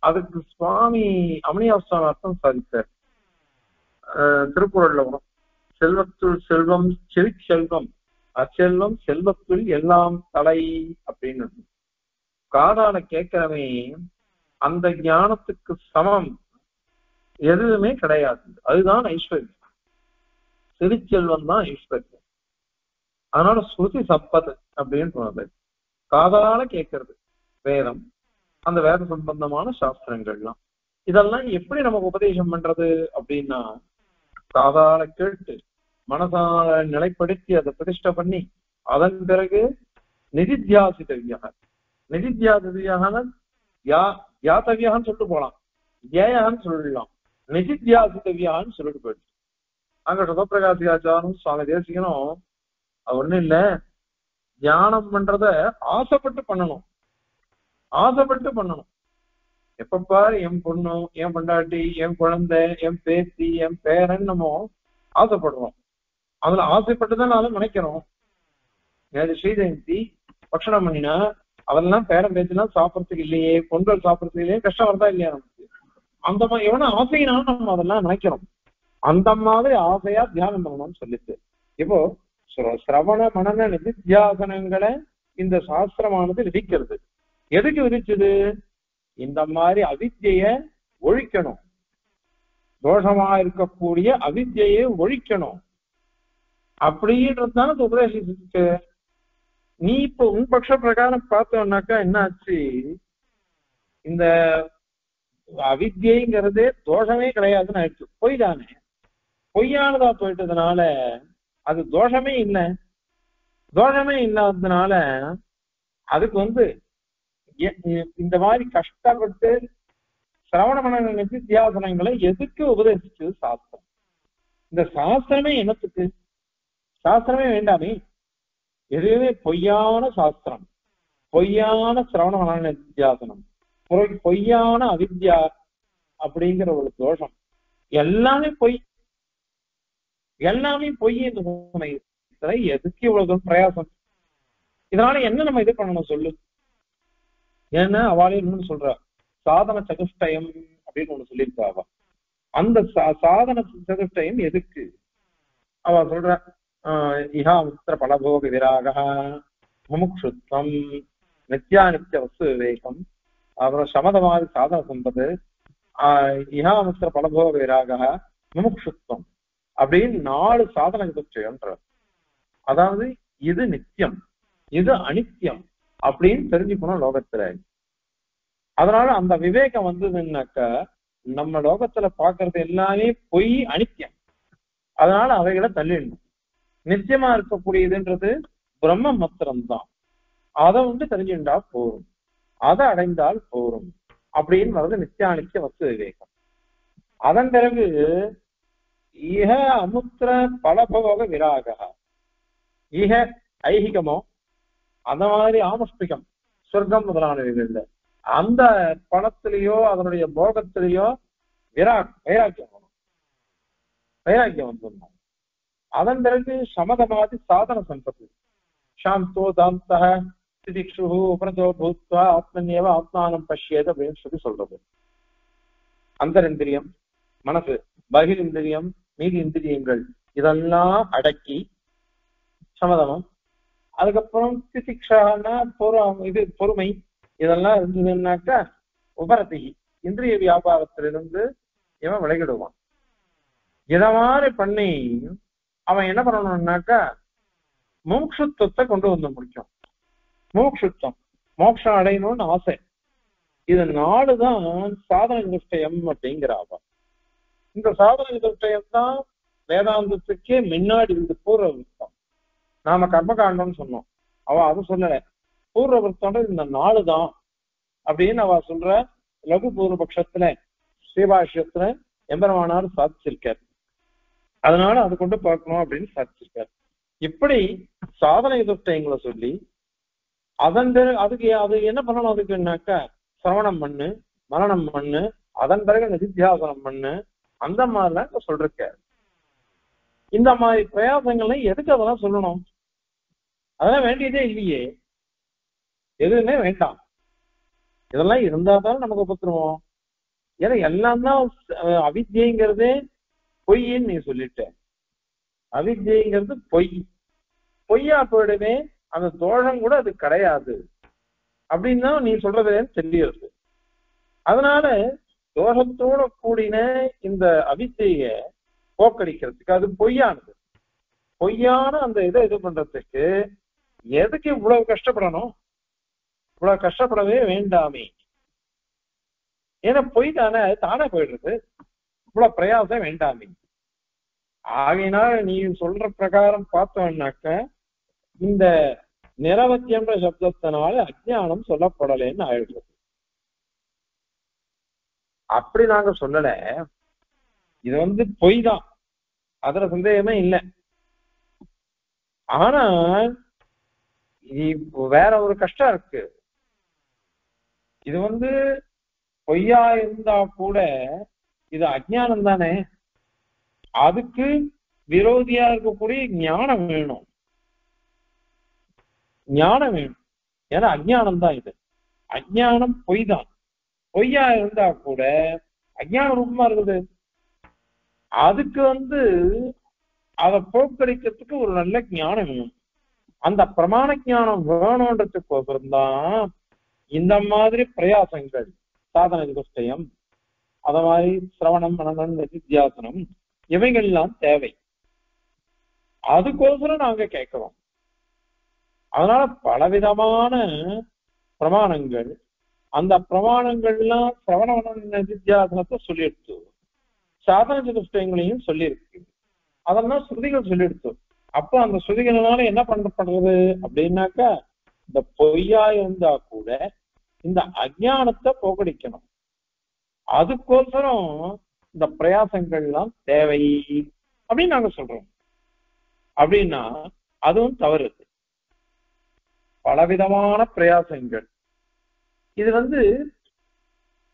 அதுக்கு சுவாமி அமணியார் சுவாமி அர்த்தம் சாதித்தார். திருக்குறள்ல வரும், செல்வத்துள் செல்வம் செல்வம் அச்செல்வம் செல்வத்துள் எல்லாம் தலை அப்படின்னு. காதால கேட்கிறவே அந்த ஞானத்துக்கு சமம் எதுவுமே கிடையாது. அதுதான் ஐஸ்வர்யம், திருச்செல்வம் தான் ஐஸ்வர்யம். அதனால ஸ்ருதி சப்பது அப்படின்னு சொன்னது. காதால கேட்கறது வேதம், அந்த வேத சம்பந்தமான சாஸ்திரங்கள்லாம். இதெல்லாம் எப்படி நமக்கு உபதேசம் பண்றது அப்படின்னா, காதால கேட்டு மனசால நிலைப்படுத்தி அதை பிரதிஷ்டை பண்ணி அதன் பிறகு நிதித்தியாசிதவியாக, யாத்தவியான்னு சொல்லிட்டு போலாம், ஏயான்னு சொல்லலாம், நிதித்தியாசிதவியான்னு சொல்லிட்டு போயிடுச்சு. அங்க சுதப்பிரகாசியாச்சாரும் சுவாமி தேசிகனும் அது ஒண்ணும் இல்ல, தியானம் பண்றத ஆசைப்பட்டு பண்ணணும், ஆசைப்பட்டு பண்ணணும். எப்ப பாரு என் பொண்ணு, என் பொண்டாட்டி, என் குழந்தை, என் பேத்தி, என் பேரன் நம்ம ஆசைப்படுறோம். அதுல ஆசைப்பட்டுதான் அதை நினைக்கிறோம். ஸ்ரீஜெயந்தி பக்ஷணம் பண்ணினா அதெல்லாம் பேரன் பேச்சுலாம் சாப்பிடறதுக்கு இல்லையே, பொங்கல் சாப்பிடறதுக்கு இல்லையே, கஷ்டம் வருதா இல்லையா நமக்கு? அந்த மாதிரி எவனா ஆசையினாலும் நம்ம அதெல்லாம் நினைக்கிறோம். அந்த மாதிரி ஆசையா தியானம் பண்ணணும்னு சொல்லிட்டு, இப்போ சிரவண மனன நிதித்தியாசனங்களை இந்த சாஸ்திரமானது விதிக்கிறது. எதுக்கு விதிச்சது? இந்த மாதிரி அவித்ய ஒழிக்கணும், தோஷமா இருக்கக்கூடிய அவித்யை ஒழிக்கணும் அப்படின்றதுதான உபதேசிச்சு. நீ இப்போ உன் பட்ச பிரகாரம் பார்த்தோம்னாக்கா என்ன ஆச்சு? இந்த அவித்யங்கிறதே தோஷமே கிடையாதுன்னு ஆயிடுச்சு. பொய் தானே, பொய்யானதா போயிட்டதுனால அது தோஷமே இல்லை. தோஷமே இல்லாததுனால அதுக்கு இந்த மாதிரி கஷ்டப்பட்டு சிரவண மன நிதித்தியாசனங்களை எதுக்கு உபதேசிச்சது சாஸ்திரம்? இந்த சாஸ்திரமே என்னத்துக்கு? சாஸ்திரமே வேண்டாமே. எதுவுமே பொய்யான சாஸ்திரம், பொய்யான சிரவண மன நிதித்தியாசனம், பொய்யான அவித்யா அப்படிங்கிற ஒரு தோஷம், எல்லாமே பொய், எல்லாமே பொய். இந்த சமயத்துல எதுக்கு இவ்வளவு பிரயாசம்? இதனால என்ன நம்ம இது பண்ணணும் சொல்லு? ஏன்னா அவளே இன்னொன்னு சொல்றா, சாதன சதுஷ்டயம் அப்படின்னு ஒண்ணு சொல்லியிருக்கா அவ. அந்த சாதன சதுஷ்டயம் எதுக்கு அவ சொல்ற? இஹாமுத்திர பலபோக விராக, முமுக்ஷுத்வம், நித்யாநித்திய வஸ்து விவேகம், அப்புறம் சமதமாதி சாதன சம்பது, இஹாமுத்திர பலபோக விராக, முமுக்ஷுத்வம் அப்படின்னு 4 சாதன சதுஷ்டயம்ன்ற. அதாவது இது நித்தியம், இது அனித்தியம் அப்படின்னு தெரிஞ்சுக்கணும் லோகத்துல. அதனால அந்த விவேகம் வந்ததுன்னாக்க நம்ம லோகத்துல பாக்குறது எல்லாமே பொய், அனித்தியம். அதனால அவைகளை தள்ளிடணும். நித்தியமா இருக்கக்கூடியதுன்றது பிரம்ம மாத்திரம்தான். அதை தெரிஞ்சுட்டா போரும், அதை அடைந்தால் போரும் அப்படின்னு வர்றது நித்தியானித்திய வஸ்து விவேகம். அதன் பிறகு ஈக அமுத்திர பலபோக விராக, ஈக ஐகிகமோ அந்த மாதிரி ஆமஸ்பிகம் சொர்க்கம் முதலானவைகள்ல அந்த பணத்திலேயோ அதனுடைய போகத்திலேயோ வைராக்கியம் வந்துடணும். அதன் பிறகு சமதமாதி சாதன சம்பத்து, சாந்தோ தாந்த திதிக்ஷு உபரதோ பூத்வா ஆத்மன்யவ ஆத்மானம் பஷ்யேத் அப்படின்னு சொல்றது. அந்தரிந்திரியம் மனசு, பகிர் இந்திரியம், மீதி இந்திரியங்கள் இதெல்லாம் அடக்கி சமதமம், அதுக்கப்புறம் திதிக்ஷான்னா இது பொறுமை, இதெல்லாம் இருந்ததுன்னாக்கா உபரதி இந்திரிய வியாபாரத்திலிருந்து இவன் விலகிடுவான். இத மாதிரி பண்ணி அவன் என்ன பண்ணணும்னாக்கா மோட்சத்துவத்தை கொண்டு வந்து முடிக்கும். மோட்சத்துவம், மோட்சம் அடையணும்னு ஆசை. இது நாடுதான் சாதன நிஷ்டயம் அப்படிங்கிறாவ. இந்த சாதன நிஷ்டயம் தான் வேதாந்தத்துக்கே முன்னாடி இருந்து பூர்வ விருத்தம். நாம கர்மகாண்டம்னு சொன்னோம், அவ அது சொல்லல. பூர்வ விருத்தம் இந்த நாடுதான் அப்படின்னு அவ சொல்ற. லகு பூர்வபக்ஷத்துல ஸ்ரீபாஷ்யத்துல எம்பெருமானார் சாதிச்சிருக்கார். அதனால அது கொண்டு பார்க்கணும் அப்படின்னு சாதிச்சிருக்காரு. இப்படி சாதனை எதிர்த்தங்களை சொல்லி அதன் பிறகு அதுக்கு அது என்ன பண்ணணும், அதுக்குன்னாக்கா சிரவணம் பண்ணு, மரணம் பண்ணு, அதன் பிறகு நிதித்தியாசனம் பண்ணு, அந்த மாதிரிலாம் சொல்லிருக்காரு. இந்த மாதிரி பிரயாசங்களை எதுக்கு அதெல்லாம் சொல்லணும்? அதெல்லாம் வேண்டியதே இல்லையே, எதுவுமே வேண்டாம். இதெல்லாம் இருந்தாதான் நமக்கு பத்துருவோம். ஏன்னா எல்லாம் தான் அவித்யங்கிறதே பொய்ன்னு நீ சொல்லிட்ட. அவித்யங்கிறது பொய், பொய்யா போயிடுவே, அந்த தோஷம் கூட அது கிடையாது அப்படின்னு தான் நீ சொல்றதுன்னு தெரியுது. அதனால தோஷத்தோட கூடின இந்த அவித்தைய போக்கடிக்கிறதுக்கு அது பொய்யானது. பொய்யான அந்த இதை இது பண்றதுக்கு எதுக்கு இவ்வளவு கஷ்டப்படணும்? இவ்வளவு கஷ்டப்படவே வேண்டாமே. ஏன்னா பொய் தானே, தானே போயிடுறது, இவ்வளவு பிரயாசம் வேண்டாமே. ஆகையினால நீ சொல்ற பிரகாரம் பார்த்தோம்னாக்க இந்த நிரவத்தியன்ற சப்தத்தினால அஜ்ஞானம் சொல்லப்படலைன்னு ஆயிடுறது. அப்படி நாங்க சொல்லல, இது பொய் தான், அதுல சந்தேகமே இல்லை. ஆனா வேற ஒரு கஷ்டம் இருக்கு. இது பொய்யா இருந்தா கூட இது அஜ்ஞானம் தானே. அதுக்கு விரோதியா இருக்கக்கூடிய ஞானம் வேணும், ஞானம் வேணும். ஏன்னா அஜ்ஞானம் தான் இது. அஜ்ஞானம் பொய் தான். பொய்யா இருந்தா கூட அஜ்ஞான ரூபமா இருக்குது. அதுக்கு அதை போக்கடிக்கிறதுக்கு ஒரு நல்ல ஞானம் வேணும். அந்த பிரமாண ஞானம் வேணும்ன்றதுக்கோசரம் தான் இந்த மாதிரி பிரயாசங்கள், சாதன நிஷ்டயம், அத மாதிரி சிரவணம், மனனம், நிதித்தியாசனம், இவைகள்லாம் தேவை. அதுக்கோசரம் நாங்க கேட்கிறோம். அதனால பலவிதமான பிரமாணங்கள், அந்த பிரமாணங்கள்லாம் சிரவண மனன நிதித்தியாசனத்தை சொல்லிடுச்சு, சாதன நிஷ்டயங்களையும் சொல்லியிருக்கு. அதெல்லாம் ஸ்ருதிகள் சொல்லிடுச்சு. அப்போ அந்த ஸ்ருதிகளால என்ன பண்ணப்படுறது அப்படின்னாக்கா, இந்த பொய்யா இருந்தா கூட இந்த அஜ்ஞானத்தை போக்கடிக்கணும். அதுக்கோசரம் இந்த பிரயாசங்கள்லாம் தேவை அப்படின்னு நாங்க சொல்றோம். அப்படின்னா அதுவும் தவறு. பலவிதமான பிரயாசங்கள். இது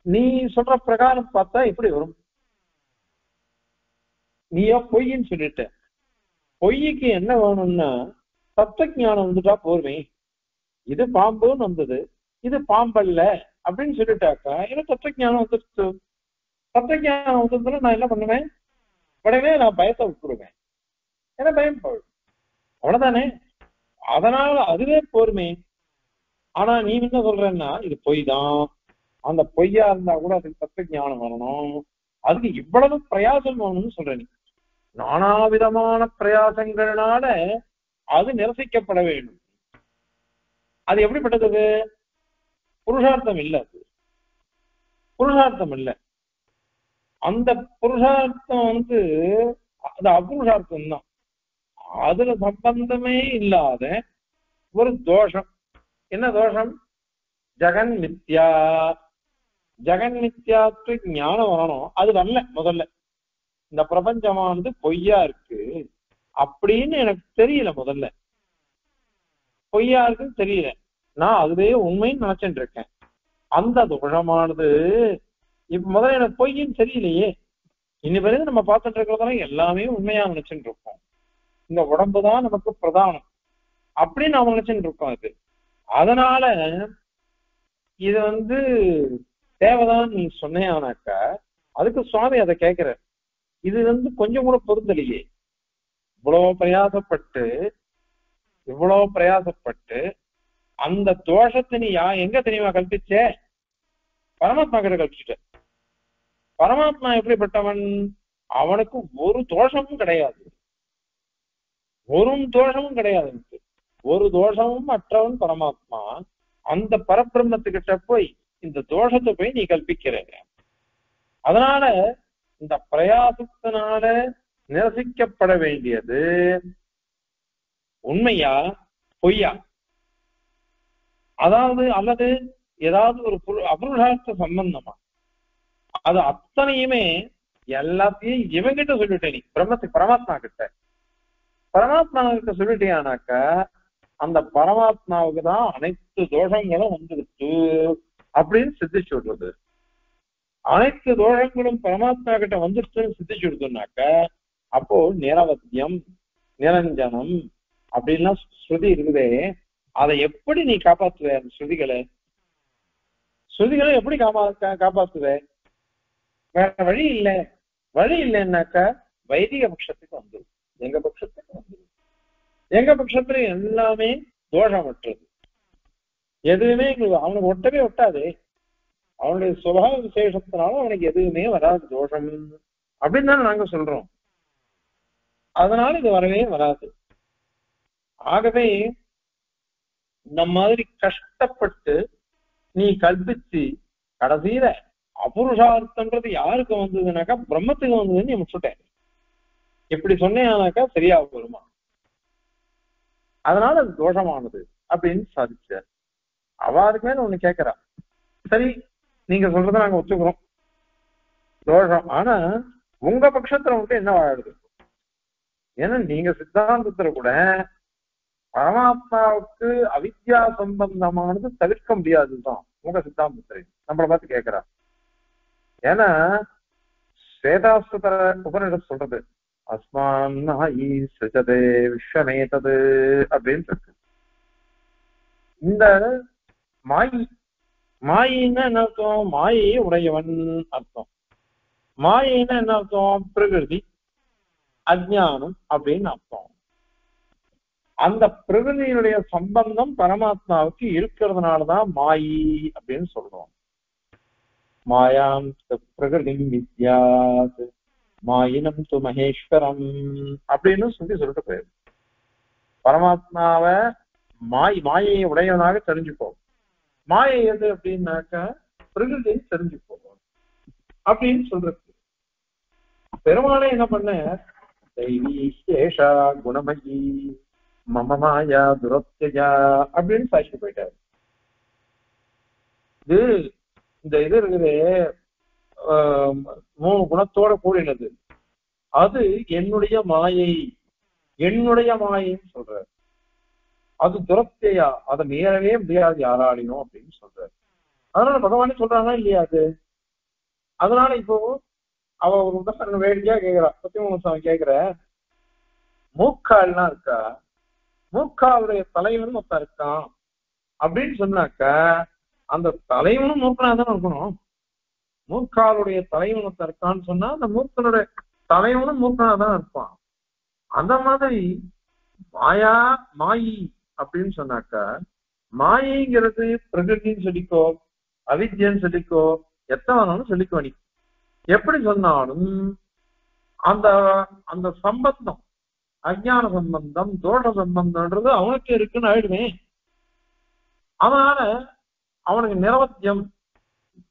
நீ சொல்ற பிரகாரம் பார்த்தா எப்படி வரும்? நீயோ பொய்ன்னு சொல்லிட்ட. பொய்க்கு என்ன வேணும்னா தத்துவ ஞானம் வந்துட்டா போர்வே. இது பாம்புன்னு வந்தது, இது பாம்பல்ல அப்படின்னு சொல்லிட்டாக்கா எனக்கு தத்துவ ஞானம் வந்துருச்சு. தத்துவ ஞானம் வந்ததுல நான் என்ன பண்ணுவேன்? உடனே நான் பயத்தை விட்டுருவேன். ஏன்னா பயம் போயிடும், அவ்வளவுதானே. அதனால அதுவே போருமே. ஆனா நீ என்ன சொல்றன்னா இது பொய் தான், அந்த பொய்யா இருந்தா கூட அதுக்கு தத்துவ ஞானம் வரணும், அதுக்கு இவ்வளவு பிரயாசம் வேணும்னு சொல்ற. நீ நானாவிதமான பிரயாசங்களால அது நிரசிக்கப்பட வேண்டும். அது எப்படிப்பட்டது? புருஷார்த்தம் இல்லை, அது புருஷார்த்தம் இல்லை. அந்த புருஷார்த்தம் அது அபுருஷார்த்தம் தான். அதுல சம்பந்தமே இல்லாத ஒரு தோஷம். என்ன தோஷம்? ஜெகன் மித்யா. ஜெகன் மித்யாத்து ஞானம் வரணும், அது வரல. முதல்ல இந்த பிரபஞ்சமானது பொய்யா இருக்கு அப்படின்னு எனக்கு தெரியல. முதல்ல பொய்யா இருக்குன்னு தெரியல, நான் அதுவே உண்மைன்னு நினைச்சுட்டு இருக்கேன். அந்த தோஷமானது இப்ப முதல்ல எனக்கு பொய்ன்னு தெரியலையே. இனி பிறகு நம்ம பார்த்துட்டு இருக்கிறதெல்லாம் எல்லாமே உண்மையா நினைச்சுட்டு இருக்கோம். இந்த உடம்புதான் நமக்கு பிரதானம் அப்படின்னு நாம நினைச்சுட்டு இருக்கோம். அது அதனால இது தேவைதான் நீ சொன்னேனாக்கா அதுக்கு சுவாமி அதை கேட்கிற. இது கொஞ்சம் கூட பொருந்தலையே. இவ்வளவு பிரயாசப்பட்டு அந்த தோஷத்தை நீ எங்க தெரியுமா கல்பிச்சே? பரமாத்மா கிட்ட கல்பிச்சுட்ட. பரமாத்மா எப்படிப்பட்டவன்? அவனுக்கு ஒரு தோஷமும் கிடையாது, ஒரு தோஷமும் கிடையாது. ஒரு தோஷமும் அற்றவன் பரமாத்மா. அந்த பரபிரம்மத்துக்கிட்ட போய் இந்த தோஷத்தை போய் நீ கல்பிக்கிற. அதனால இந்த பிரயாசத்தினால நிரசிக்கப்பட வேண்டியது உண்மையா பொய்யா? அதாவது அல்லது ஏதாவது ஒரு அபுருஷார்த்த சம்பந்தமா? அது அத்தனையுமே எல்லாத்தையும் இவங்கிட்ட சொல்லிட்டே. நீ பரமாத்மா கிட்ட சொல்லிட்டியானாக்க அந்த பரமாத்மாவுக்கு தான் அனைத்து தோஷங்களும் வந்துடுச்சு அப்படின்னு சித்திச்சு விடுறது. அனைத்து தோஷங்களும் பரமாத்மா கிட்ட வந்துடுச்சுன்னு சித்திச்சு விடுதுனாக்க அப்போ நிரவத்தியம் நிரஞ்சனம் அப்படின்லாம் ஸ்ருதி இருக்குதே, அதை எப்படி நீ காப்பாத்துவ? அந்த ஸ்ருதிகளை எப்படி காப்பாத்துவ? வேற வழி இல்லை. வழி இல்லைன்னாக்க வைதிக பட்சத்துக்கு வந்துடும். எங்க பட்சத்துல எல்லாமே தோஷமற்றது. எதுவுமே அவனுக்கு ஒட்டவே ஒட்டாது. அவனுடைய சுபாவ விசேஷத்தினால அவனுக்கு எதுவுமே வராது தோஷம் அப்படின்னு தானே நாங்க சொல்றோம். அதனால இது வரவே வராது. ஆகவே இந்த மாதிரி கஷ்டப்பட்டு நீ கல்பிச்சு கடைசியில அபுருஷார்த்தன்றது யாருக்கு வந்ததுனாக்கா பிரம்மத்துக்கு வந்ததுன்னு நீ முடிச்சுட்டேன். இப்படி சொன்னேனாக்கா சரியா வருமா? அதனால அது தோஷமானது அப்படின்னு சாதிச்சார். அவருக்கு மேல ஒண்ணு கேட்கிறா, சரி நீங்க சொல்றத நாங்க ஒத்துக்கிறோம் தோஷம், ஆனா உங்க பட்சத்துல மட்டும் என்ன வாழுது? ஏன்னா நீங்க சித்தாந்தத்துல கூட பரமாத்மாவுக்கு அவித்யா சம்பந்தமானது தவிர்க்க முடியாதுதான் உங்க சித்தாந்தத்துல நம்மளை பார்த்து கேட்கிறா. ஏன்னா ஸ்வேதாஸ்வதர உபனிஷத் சொல்றது அஸ்மான் சிருஜதே விஸ்வமேதது அப்படின்னு இருக்கு. இந்த மாயின்னா என்ன அர்த்தம்? மாயை உடையவன் அர்த்தம். மாயின்னா என்ன அர்த்தம்? பிரகிருதி அஜ்ஞானம் அப்படின்னு அர்த்தம். அந்த பிரகிருதியினுடைய சம்பந்தம் பரமாத்மாவுக்கு இருக்கிறதுனாலதான் மாயி அப்படின்னு சொல்றோம். மாயாம் பிரகிருதி வித்யாத் மாயினம் து மகேஸ்வரம் அப்படின்னு சொல்லிட்டு போயிரு. பரமாத்மாவை மாயை உடையவனாக தெரிஞ்சுப்போம். மாயை எது அப்படின்னாக்க பிரகிருதியை தெரிஞ்சுப்போம் அப்படின்னு சொல்றது. பெருமாளே என்ன பண்ண? தெய்வீ சேஷா குணமயி மம மாயா துரத்யா அப்படின்னு சாட்சி போயிட்டாரு. இந்த இது இருக்குது 3 குணத்தோட கூடினது. அது என்னுடைய மாயைன்னு சொல்ற. அது துரத்தையா, அதை மீறவே முடியாது யாராலையும் அப்படின்னு சொல்ற. அதனால பகவானே சொல்றானா இல்லையா அது? அதனால இப்போ அவ ஒரு உதாரணம் வேடிக்கையா கேட்கிறா. 13 கேட்கிற மூக்கால்லாம் இருக்கா, மூக்காவுடைய தலைவன் ஒருத்தன் இருக்கான் அப்படின்னு சொன்னாக்க அந்த தலைவனும் மூக்கனாதான் இருக்கணும். மூக்காலுடைய தலைவன் ஒருத்தன் இருக்கான்னு சொன்னா அந்த மூக்கனுடைய தலைவனும் மூக்கனாதான் இருப்பான். அந்த மாதிரி மாயி அப்படின்னு சொன்னாக்க மாயைங்கிறது பிரகிருதின்னு சொல்லிக்கோ, அவித்யன்னு சொல்லிக்கோ, எத்தனாலும் சொல்லிக்கோ. நீ எப்படி சொன்னாலும் அந்த அந்த சம்பந்தம் அஜ்ஞான சம்பந்தம் தோஷ சம்பந்தம்ன்றது அவனுக்கு இருக்குன்னு ஆயிடுவேன். அதனால அவனுக்கு நிரவத்தியம்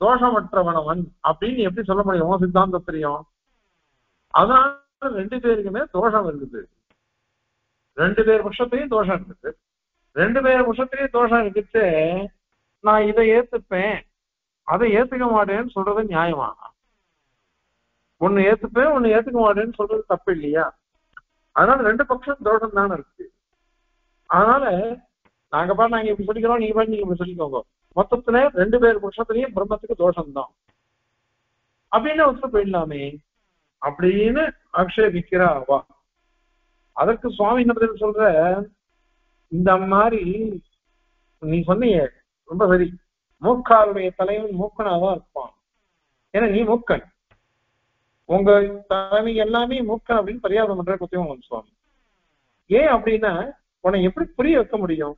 தோஷமற்றவனவன் அப்படின்னு எப்படி சொல்ல முடியும் சித்தாந்தம் தெரியும்? அதனால 2 பேருக்குமே தோஷம் இருக்குது. 2 பேர் பட்சத்திலையும் தோஷம் இருக்குது. 2 பேர் பட்சத்திலையும் தோஷம் இருக்குச்சு. நான் இதை ஏத்துப்பேன் அதை ஏத்துக்க மாட்டேன்னு சொல்றது நியாயமா? ஒண்ணு ஏத்துப்பேன் ஒண்ணு ஏத்துக்க மாட்டேன்னு சொல்றது தப்பு இல்லையா? அதனால 2 பட்சம் தோஷம் தானே இருக்கு. அதனால நாங்க இப்படி சொல்லிக்கிறோம், நீங்க இப்படி சொல்லிக்கோங்க. மொத்தத்துல 2 பேர் பட்சத்திலையும் பிரம்மத்துக்கு தோஷம்தான் அப்படின்னு ஒத்து போயிடலாமே அப்படின்னு ஆக்ஷேபிக்கிறா அவா. அதற்கு சுவாமி என்ன பதில் சொல்ற? இந்த மாதிரி நீ சொன்னீங்க ரொம்ப சரி, மூக்காருடைய தலைவன் மூக்கனாதான் இருப்பான். ஏன்னா நீ மூக்கன், உங்க தலைமை எல்லாமே மூக்கன் அப்படின்னு பரியாதம் பண்ற குத்தியம் சுவாமி. ஏன் அப்படின்னா உன்னை எப்படி புரிய வைக்க முடியும்?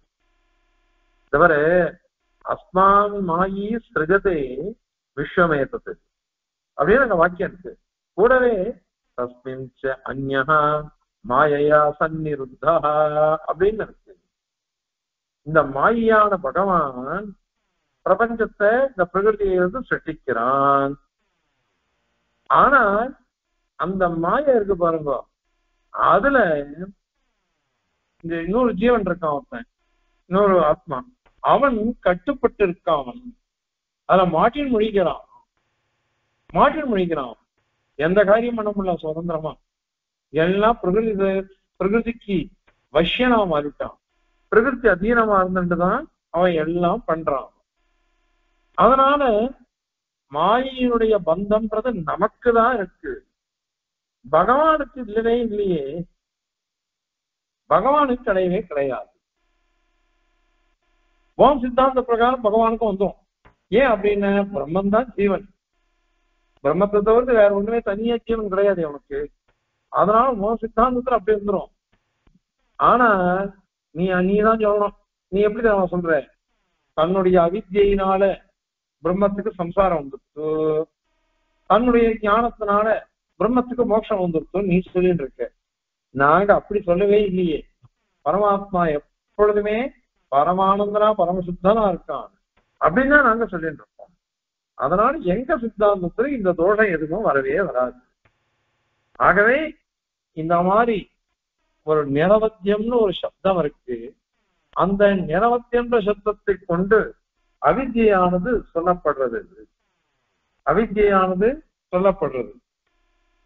தவிர அஸ்மான் மாயி சிருஜதே விஸ்வமேதத்து அப்படின்னு அந்த வாக்கியம் இருக்கு. கூடவே தஸ்மின் அந்யஹா மாயையா சந்நிருத்தா அப்படின்னு இருக்கு. இந்த மாயான பகவான் பிரபஞ்சத்தை இந்த பிரகிருதியிலிருந்து சிருஷ்டிக்கிறான். ஆனால் அந்த மாயை இருக்கு பாருங்க, அதுல இந்த இன்னொரு ஜீவன் இருக்கான், ஒருத்தன் இன்னொரு ஆத்மா, அவன் கட்டுப்பட்டு இருக்கான். அத மாற்றின் மொழிகிறான். எந்த காரியம் பண்ண முடியல சுதந்திரமா. எல்லாம் பிரகிருதிக்கு வசியனா மாறிட்டான். பிரகிருதி அதீனமா இருந்துட்டுதான் அவன் எல்லாம் பண்றான். அதனால மாயினுடைய பந்தம்ன்றது நமக்கு தான் இருக்கு, பகவானுக்கு இல்லையே. பகவானுக்கு கிடையவே கிடையாது. ஓம் சித்தாந்த பிரகாரம் பகவானுக்கும் வந்துடும். ஏன் அப்படின்னு, பிரம்மன் தான் ஜீவன். பிரம்மத்தை தவிர்த்து வேற ஒண்ணுமே தனியா ஜீவன் கிடையாது அவனுக்கு. அதனால ஓம் சித்தாந்தத்துல அப்படி வந்துடும். ஆனா நீதான் சொல்லணும். நீ எப்படி தான் சொல்ற, தன்னுடைய அவித்யினால பிரம்மத்துக்கு சம்சாரம் வந்துருச்சு, தன்னுடைய ஞானத்தினால பிரம்மத்துக்கு மோட்சம் வந்துருச்சு நீ சொல்லிட்டு இருக்க. நாங்க அப்படி சொல்லவே இல்லையே. பரமாத்மா எப்பொழுதுமே பரமானந்தனா பரமசுத்தனா இருக்கான் அப்படின்னு தான் நாங்க சொல்லிட்டு இருக்கோம். அதனால எங்க சித்தாந்தத்துல இந்த தோஷம் எதுவும் வரவே வராது. ஆகவே இந்த மாதிரி ஒரு நிரவத்தியம்னு ஒரு சப்தம் இருக்கு. அந்த நிரவத்தியன்ற சப்தத்தை கொண்டு அவித்யானது சொல்லப்படுறது.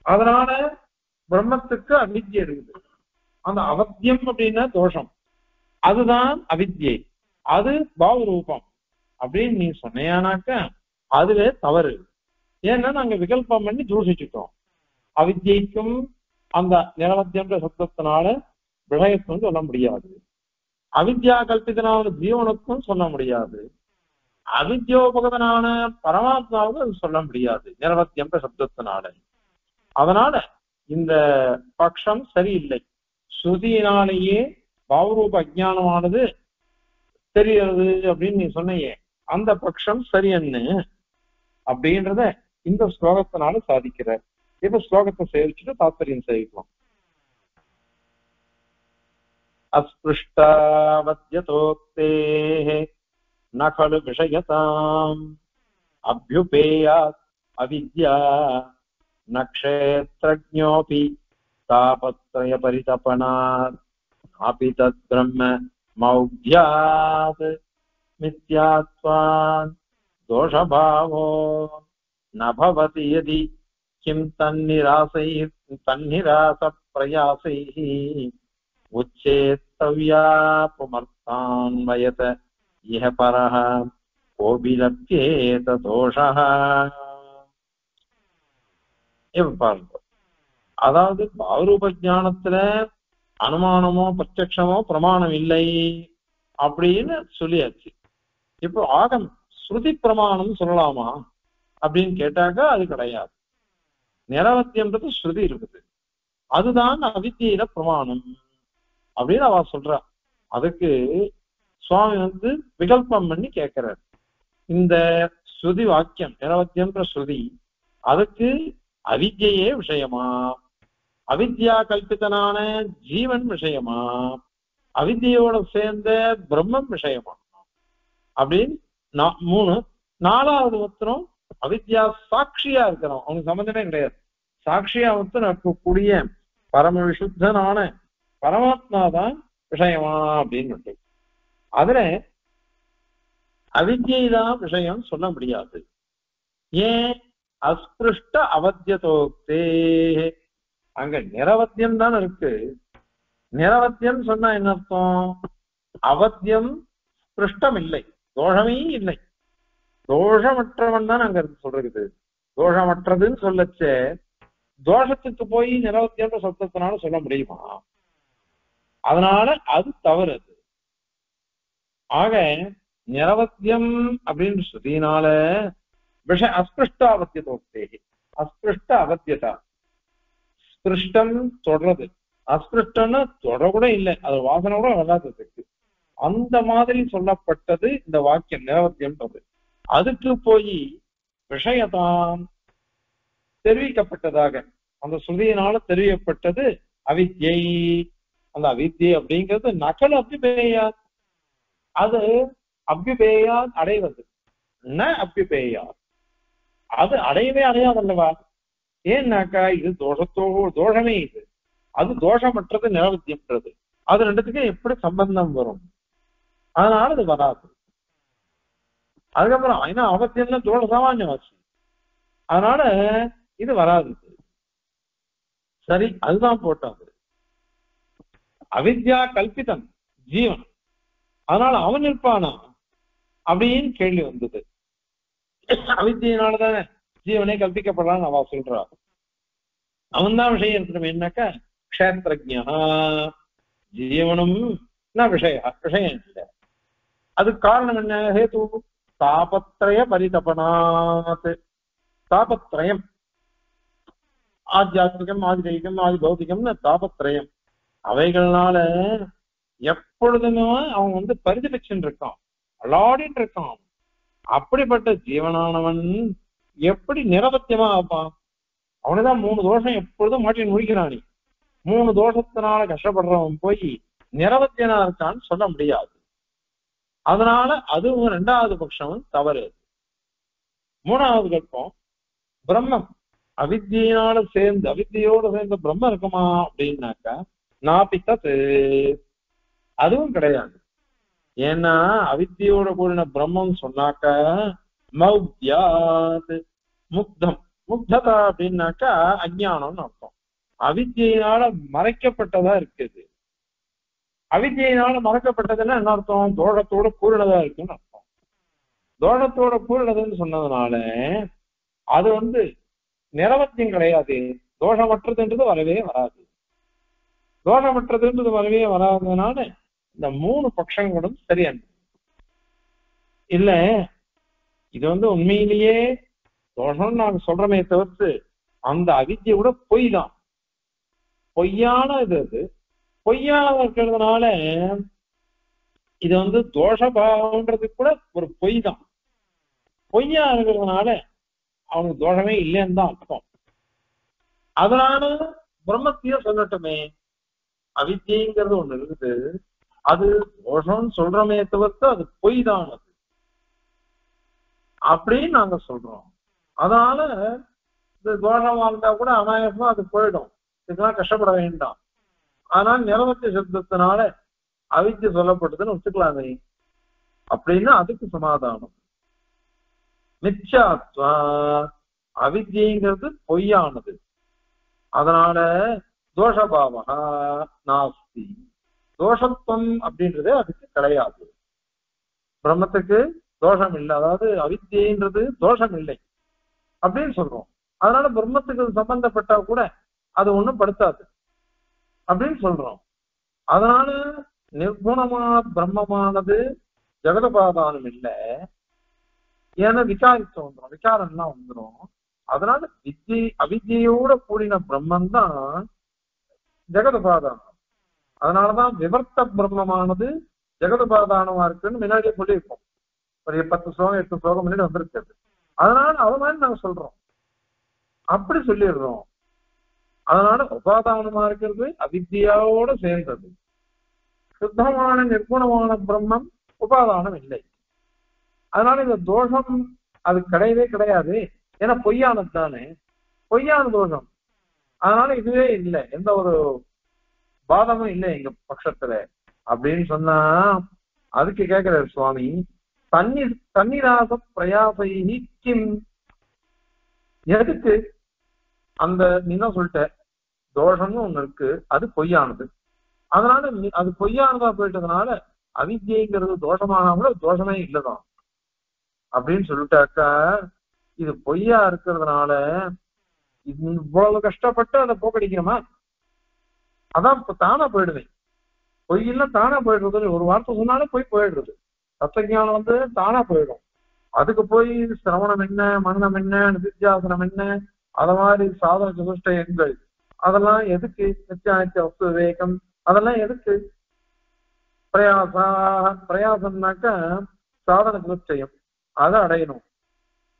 அதனால பிரம்மத்துக்கு அவித்யை இருக்குது. அந்த அவத்தியம் அப்படின்னா தோஷம், அதுதான் அவித்யை, அது பாவரூபம் அப்படின்னு நீ சொன்னையானாக்க அதுவே தவறு. ஏன்னா நாங்க விகல்பம் பண்ணி தூஷிச்சுட்டோம். அவித்யைக்கும் அந்த நிரவத்தியன்ற சப்தத்தினால விஷயத்தும் சொல்ல முடியாது, அவித்யா கல்பிதனான ஜீவனுக்கும் சொல்ல முடியாது, அவித்யோபகதனான பரமாத்மாவுக்கும் அது சொல்ல முடியாது நிரவத்தியன்ற சப்தத்தினால. அதனால இந்த பட்சம் சரியில்லை. ஸ்ருதியினாலேயே பாவரூப அஜானமானது தெரிகிறது அப்படின்னு நீ சொன்னையே, அந்த பட்சம் சரியன்னு அப்படின்றத இந்த ஸ்லோகத்தினால சாதிக்கிற. இப்ப ஸ்லோகத்தை சேவிச்சுட்டு தாத்பரியம் சேவிக்கலாம். அஸ்பிருஷ்டாவத்யதோக்தேஹ ந கலு விஷயதாம் அப்யுபேயாத் அவித்யா ந க்ஷேத்ரஜ்ஞோபி தாபத்ரய பரிதபனாத் அபி தத் பிரம்ம மௌக்த்யாத் மித்யாத்வான் தோஷபாவோ ந பவதி யதி கிம் தன்னிராச பிரயாசைஹ உச்சேத்தவ்யா புமர்த்தான்வயத இஹ பரஹ கோபி லப்யேத தோஷஹ. இப்ப பாருங்க, அதாவது பாவரூப ஞானத்துல அனுமானமோ பிரத்யக்ஷமோ பிரமாணம் இல்லை அப்படின்னு சொல்லியாச்சு. இப்போ ஆகம் ஸ்ருதி பிரமாணம் சொல்லலாமா அப்படின்னு கேட்டாக்கா அது கிடையாது. நிரவத்தியன்றது ஸ்ருதி இருக்குது, அதுதான் அவித்தியில பிரமாணம் அப்படின்னு அவ சொல்றா. அதுக்கு சுவாமி விகல்பம் பண்ணி கேட்கிறார். இந்த ஸ்ருதி வாக்கியம் நிரவத்தியன்ற ஸ்ருதி அதுக்கு அவித்யே விஷயமா, அவித்யா கல்பித்தனான ஜீவன் விஷயமா, அவித்யோட சேர்ந்த பிரம்மம் விஷயமா அப்படின்னு மூணு. நாலாவது ஒருத்தரும் அவித்யா சாட்சியா இருக்கிறோம், அவனுக்கு சம்பந்தமே கிடையாது. சாட்சியா கூடிய பரம விசுத்தனான பரமாத்மா தான் விஷயமா அப்படின்னு. அதுல அவித்யை தான் விஷயம் சொல்ல முடியாது. ஏன்? அஸ்பிருஷ்ட அவத்தியதோக்தே, அங்க நிரவத்தியம் தான் இருக்கு. நிரவத்தியம் சொன்னா என்ன அர்த்தம்? அவத்தியம் ஸ்பிருஷ்டம் இல்லை, தோஷமே இல்லை, தோஷமற்றவன் தான் அங்க சொல்றது. தோஷமற்றதுன்னு சொல்லச்சே தோஷத்துக்கு போய் நிரவத்தியன்ற சப்தத்தினால சொல்ல முடியுமா? அதனால அது தவறு. ஆக நிரவத்தியம் அப்படின்னு சொல்லினால விஷய அஸ்பிருஷ்டாவத்தியதோக்தே, அஸ்பிருஷ்ட அவத்தியதா, ஸ்பிருஷ்டம் சொல்றது அஸ்பிருஷ்டன்னா தொட கூட இல்லை, அது வாசனை கூட வராததுக்கு. அந்த மாதிரி சொல்லப்பட்டது இந்த வாக்கியம் நிரவத்தியம்ன்றது. அதுக்கு போய் விஷயத்தான் தெரிவிக்கப்பட்டதாக அந்த ஸ்ருதியினால தெரிவிக்கப்பட்டது அவித்யை. அந்த அவித்யை அப்படிங்கிறது நகல் அபிபேயா, அது அபிபேயா அடைவது ந அபிபேயா, அது அடையவே அடையாதல்லவா. ஏன்னாக்கா இது தோஷமே, இது அது தோஷமற்றது நிரவத்தியம்ன்றது. அது ரெண்டுத்துக்கும் எப்படி சம்பந்தம் வரும்? அதனால அது வராது. அதுக்கப்புறம் ஏன்னா அவத்தியம்னா தோஷ சாமானியவாசி, அதனால இது வராது. சரி, அதுதான் போட்டாது. அவித்யா கல்பிதம் ஜீவன், அதனால அவன் இருப்பானா அப்படின்னு கேள்வி வந்தது. அவித்தியினாலதானே ஜீவனே கல்பிக்கப்படுறான்னு அவ சொல்றா. அவன் தான் விஷயம் இருக்கணும். என்னக்கா க்ஷேத்ரஜ்ஞா, ஜீவனும் விஷயம் இல்லை. அதுக்கு காரணம் என்ன? ஹேது தாபத்ரய பரிதபனாத். தாபத்ரயம் ஆத்தியாத்மிகம், ஆதிதெய்வம், ஆதி பௌத்திகம்னு தாபத்ரயம். அவைகள்னால எப்பொழுதுமே அவன் பரிதபிச்சுட்டு இருக்கான், அலாடிட்டு இருக்கான். அப்படிப்பட்ட ஜீவனானவன் எப்படி நிரபத்தியமா ஆப்பான்? அவனுதான் 3 தோஷம் எப்பொழுதும் மாட்டின்னு முடிக்கிறானே. 3 தோஷத்தினால கஷ்டப்படுறவன் போய் நிரபத்தியனா இருக்கான்னு சொல்ல முடியாது. அதனால அதுவும் 2வது பட்சம் தவறு. 3வது கல்பம் பிரம்மம் அவித்தியினால சேர்ந்து, அவித்தியோட சேர்ந்த பிரம்மம் இருக்குமா அப்படின்னாக்கா நாபித்தது, அதுவும் கிடையாது. ஏன்னா அவித்தியோட கூடின பிரம்மம் சொன்னாக்க மௌத்யாத், முக்தம், முக்ததா அப்படின்னாக்கா அஞ்ஞானம்னு அர்த்தம். அவித்தியினால மறைக்கப்பட்டதா இருக்குது. அவித்தியினால மறைக்கப்பட்டதுன்னா என்ன அர்த்தம்? தோஷத்தோட பூரணதா இருக்குன்னு அர்த்தம். தோஷத்தோட பூரணதுன்னு சொன்னதுனால அது நிரவத்தியம் கிடையாது. தோஷமற்றதுன்றது வரவே வராது. தோஷமற்றதுன்றது வரவே வராததுனால இந்த 3 பட்சங்களும் சரியான இல்ல. இது உண்மையிலேயே தோஷம்னு நாங்க சொல்றமே தவிர்த்து அந்த அவித்தியை கூட பொய் தான், பொய்யான இது. அது பொய்யான இருக்கிறதுனால இது தோஷபாவம்ன்றது கூட ஒரு பொய் தான். பொய்யா இருக்கிறதுனால அவனுக்கு தோஷமே இல்லைன்னு தான் அர்த்தம். அதனால பிரம்மத்தையும் சொல்லட்டுமே, அவித்தியங்கிறது ஒண்ணு இருக்குது, அது தோஷம்னு சொல்றமே தவிர்த்து அது பொய் தான் அது அப்படின்னு நாங்க சொல்றோம். அதனால இது தோஷமா இருந்தா கூட அநாயகமா அது போயிடும், இதெல்லாம் கஷ்டப்பட வேண்டாம். ஆனால் நிரவத்திய சப்தத்தினால அவித்திய சொல்லப்பட்டதுன்னு வச்சுக்கலாமே அப்படின்னா அதுக்கு சமாதானம். மித்யாத்வா, அவித்தியங்கிறது பொய்யானது, அதனால தோஷபாவா நாஸ்தி, தோஷத்துவம் அப்படின்றது அதுக்கு கிடையாது. பிரம்மத்துக்கு தோஷம் இல்லை, அதாவது அவித்தியன்றது தோஷம் இல்லை அப்படின்னு சொல்றோம். அதனால பிரம்மத்துக்கு சம்பந்தப்பட்டா கூட அது ஒண்ணும் படுத்தாது அப்படின்னு சொல்றோம். அதனால நிர்குணமான பிரம்மமானது ஜெகதபாதானம் இல்லை. ஏன்னா விசாரிச்சு வந்துடும், விசாரம்லாம் வந்துடும். அதனால அவித்தியோட கூடின பிரம்மன் தான் ஜெகதபாதானம். அதனாலதான் விவர்த்த பிரம்மமானது ஜெகதபாதானமா இருக்குன்னு முன்னாடியே சொல்லியிருக்கோம். ஒரு 10 ஸ்லோகம் 8 ஸ்லோகம் முன்னாடி வந்திருக்கிறது. அதனால அது மாதிரி நாங்க சொல்றோம், அப்படி சொல்லிடுறோம். அதனால உபாதானமா இருக்கிறது அவித்தியாவோட சேர்ந்தது. சுத்தமான நிர்குணமான பிரம்மம் உபாதானம் இல்லை. அதனால இந்த தோஷம் அது கிடையவே கிடையாது. ஏன்னா பொய்யானது தானே, பொய்யான தோஷம். அதனால இதுவே இல்லை, எந்த ஒரு பாதமும் இல்லை எங்க பட்சத்துல அப்படின்னு சொன்னா அதுக்கு கேட்கிறாரு சுவாமி, தண்ணீராச பிரயாசை கிம், எதுக்கு அந்த நீ தான் சொல்லிட்ட தோஷம்னு ஒண்ணு இருக்கு, அது பொய்யானது. அதனால அது பொய்யானதா போயிட்டதுனால அவித்யைங்கிறது தோஷமானா கூட தோஷமே இல்லைதான் அப்படின்னு சொல்லிட்டாக்கா, இது பொய்யா இருக்கிறதுனால இவ்வளவு கஷ்டப்பட்டு அதை போக்கடிக்கிறோமா? அதான் தானா போயிடுவேன். பொய்யெல்லாம் தானா போயிடுறது, ஒரு வார்த்தை சொன்னாலே போயிடுறது. தத்துவஞானம் தானா போயிடும். அதுக்கு போய் சிரவணம் என்ன, மனனம் என்ன, நிதித்தியாசனம் என்ன, அத மாதிரி சாதன சதுஷ்டயங்கள் அதெல்லாம் எதுக்கு? நித்தியானித்திய வஸ்து விவேகம் அதெல்லாம் எதுக்கு? பிரயாசா பிரயாசம்னாக்கா சாதன நிச்சயம் அதை அடையணும்.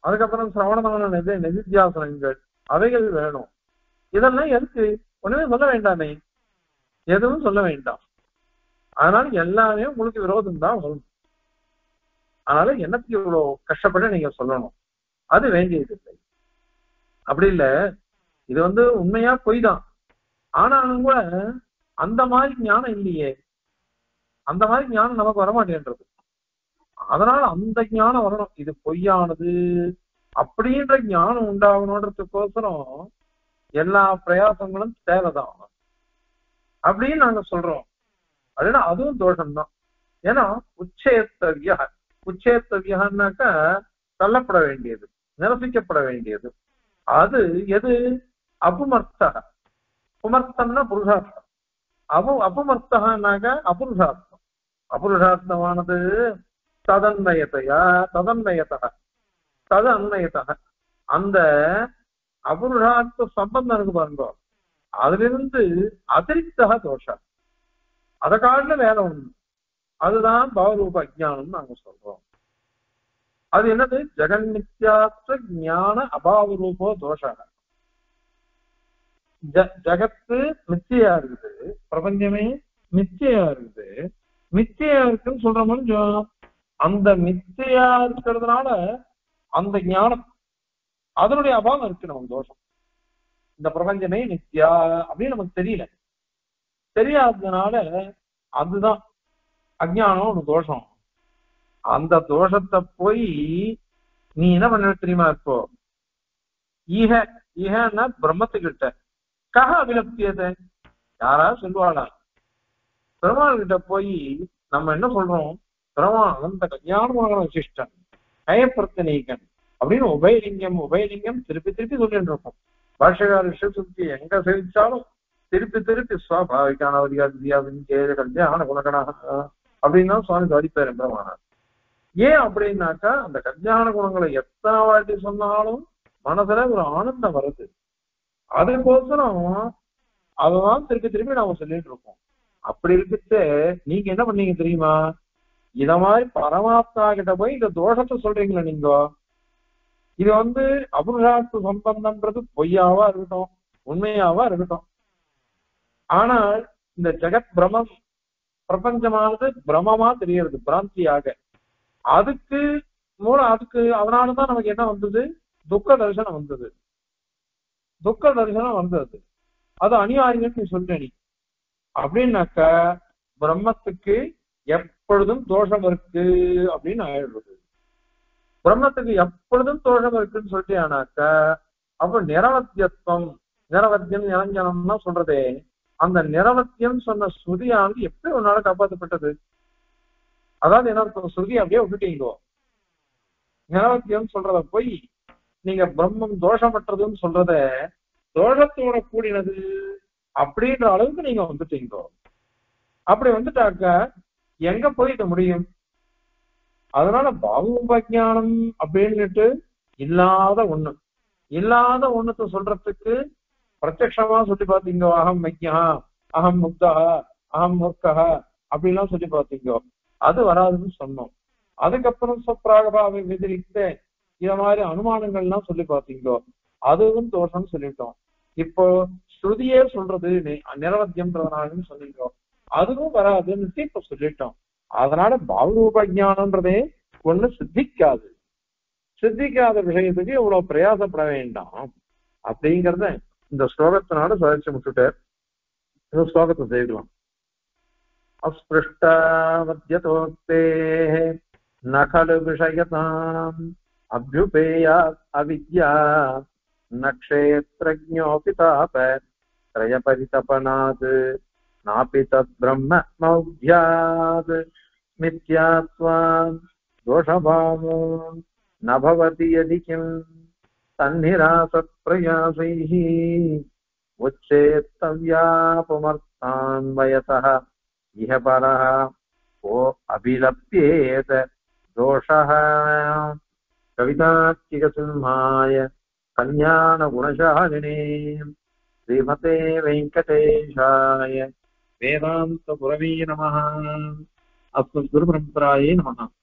அதுக்கப்புறம் சிரவணமான நிதித்தியாசனங்கள் அவைகள் வேணும். இதெல்லாம் எதுக்கு? ஒண்ணுமே சொல்ல வேண்டாமே, எதுவும் சொல்ல வேண்டாம். அதனால எல்லாமே உங்களுக்கு விரோதம் தான் வரும். அதனால என்னத்துக்கு இவ்வளவு கஷ்டப்பட்டு நீங்க சொல்லணும்? அது வேண்டியது இல்லை. அப்படி இல்ல, இது உண்மையா பொய் தான். ஆனாலும் கூட அந்த மாதிரி ஞானம் இல்லையே, அந்த மாதிரி ஞானம் நமக்கு வரமாட்டேன்றது. அதனால அந்த ஞானம் வரணும். இது பொய்யானது அப்படின்ற ஞானம் உண்டாகணுன்றதுக்கோசரம் எல்லா பிரயாசங்களும் தேவைதான் அப்படின்னு நாங்க சொல்றோம். அப்படின்னா அதுவும் தோஷம்தான். ஏன்னா உச்சேத்தவிய உச்சேத்தவியன்னாக்கா தள்ளப்பட வேண்டியது, நிரசிக்கப்பட வேண்டியது. அது எது? அபுமர்த்த. புமர்த்தம்னா புருஷார்த்தம். அபுமர்த்தனாக்க அபுருஷார்த்தம். அபுருஷார்த்தமானது ததன்மயத்தையா ததன்மயத்தக தது அன்மயத்தக அந்த அபுருஷார்த்த சம்பந்தம் இருக்கு பாருங்க, அதுல இருந்து அதிரிக்தக தோஷம். அதை காட்டில வேலை ஒண்ணு, அதுதான் பாவரூப அஜ்ஞானம் நாங்க சொல்றோம். அது என்னது? ஜெகன்மித்யாத்வ ஞான அபாவரூபோ தோஷ. ஜகத்து மித்தியா இருக்குது, பிரபஞ்சமே மித்தியா இருக்குது. மித்தியா இருக்குன்னு சொல்ற மாதிரி அந்த மித்தியா இருக்கிறதுனால அந்த ஞானம் அதனுடைய அபாவம் இருக்கு நமக்கு தோஷம். இந்த பிரபஞ்சமே நித்யா அப்படின்னு நமக்கு தெரியல, தெரியாததுனால அதுதான் அஜ்ஞானம் ஒரு தோஷம். அந்த தோஷத்தை போய் நீ என்ன பண்ண தெரியுமா? இப்போ ஈக ஈகன்னா பிரம்மத்துக்கிட்ட கக அபிலப்தியதை யாராவது சொல்லுவாளா? பெருமாள் கிட்ட போய் நம்ம என்ன சொல்றோம்? பெருமாள் அந்த கல்யாணமான விசிஷ்டன் கயப்பிரத்தனீகன் அப்படின்னு உபயலிங்கம் திருப்பி திருப்பி சொல்லிட்டு இருக்கோம். பாஷகார விஷயத்துக்கு எங்க சேவிச்சாலும் திருப்பி சுவாபாவிக்கான கல்யாண குணகனாக அப்படின்னு தான் சுவாமி கவனிப்பார் பெருமானார். ஏன் அப்படின்னாக்கா அந்த கல்யாண குணங்களை எத்தனை வாட்டி சொன்னாலும் மனசுல ஒரு ஆனந்தம் வருது. அதுக்கோசரம் அததான் திருப்பி நாம சொல்லிட்டு இருக்கோம். அப்படி இருக்குச்சு நீங்க என்ன பண்ணீங்க தெரியுமா? இத மாதிரி பரமாத்மா கிட்ட போய் இந்த தோஷத்தை சொல்றீங்களா நீங்க? இது அபுருஷார்த்த சம்பந்தம்ன்றது பொய்யாவா இருக்கட்டும், உண்மையாவா இருக்கட்டும். ஆனால் இந்த ஜெகத் பிரமம் பிரபஞ்சமானது பிரமமா தெரியறது பிராந்தியாக. அதுக்கு அதனாலதான் நமக்கு என்ன வந்தது? துக்க தரிசனம் வந்தது. துக்க தரிசனம் வந்தது அது அநியாயம் நீ சொல்ற நீ அப்படின்னாக்க பிரம்மத்துக்கு எப்பொழுதும் தோஷம் இருக்கு அப்படின்னு ஆயிடுறது. பிரம்மத்துக்கு எப்பொழுதும் தோஷம் இருக்குன்னு சொல்லிட்டானாக்க அப்ப நிரவத்தியத்துவம், நிரவத்தியம் நிரஞ்சனம்னா சொல்றதே, அந்த நிரவத்தியம் சொன்ன ஸ்ருதியானது எப்படி ஒரு நாள் காப்பாற்றப்பட்டது? அதாவது என்ன ஸ்ருதி அப்படியே விட்டுட்டீங்களோ? நிரவத்தியம் சொல்றத போய் நீங்க பிரம்மம் தோஷமற்றதுன்னு சொல்றத தோஷத்தோட கூடினது அப்படின்ற அளவுக்கு நீங்க வந்துட்டீங்களோ? அப்படி வந்துட்டாக்க எங்க போய் இத முடியும்? அதனால பாவூபஜானம் அப்படின்னுட்டு இல்லாத ஒண்ணுத்த சொல்றதுக்கு பிரத்யக்ஷமா சொல்லி பாத்தீங்க. அகம் மக்யா, அகம் முக்தா, அகம் மூர்க்கா அப்படின்லாம் சொல்லி பாத்தீங்க. அது வராதுன்னு சொன்னோம். அதுக்கப்புறம் சொப்ராகபாவை எதிரித்த இத மாதிரி அனுமானங்கள்லாம் சொல்லி பாத்தீங்களோ, அதுவும் தோஷம்னு சொல்லிட்டோம். இப்போ ஸ்ருதியே சொல்றது நிரவத்தியம்ன்றதுனாலன்னு சொல்லிட்டோ, அதுவும் வராதுன்னு இப்ப சொல்லிட்டோம். அதனால பாவரூப ஞானம்ன்றதே ஒண்ணு சித்திக்காத விஷயத்துக்கு இவ்வளவு பிரயாசப்பட வேண்டாம் அப்படிங்கிறத இந்த ஸ்லோகத்தினால சாதிச்சு முட்டுட்டார். இந்த ஸ்லோகத்தை செய்யலாம். அஸ்பிருஷ்டா மத்யதோக்தே நகலு விஷயதாம் அபியுபேயா அவித்யா நக்ஷேத்ரஜ்ஞோபி தாப த்ரய பரிதபனாத் நாபி தத் பிரம்ம மௌத்யாத் மித்யாத்வான் தோஷபாவோ நபவதி யதி கிம் தன்னிராசத் பிரயாசைஹ உச்சேத்தவ்யா புமர்த்தான்வயதः இஹ பரஹ ஓ அபிலப்யேத தோஷः. கவிதார்க்கிக சிம்ஹாய கல்யாண குணசாலினே श्रीमते वेङ्कटेशाय वेदान्तगुरवे नमः। अस्मद्गुरुपरम्परायै नमः।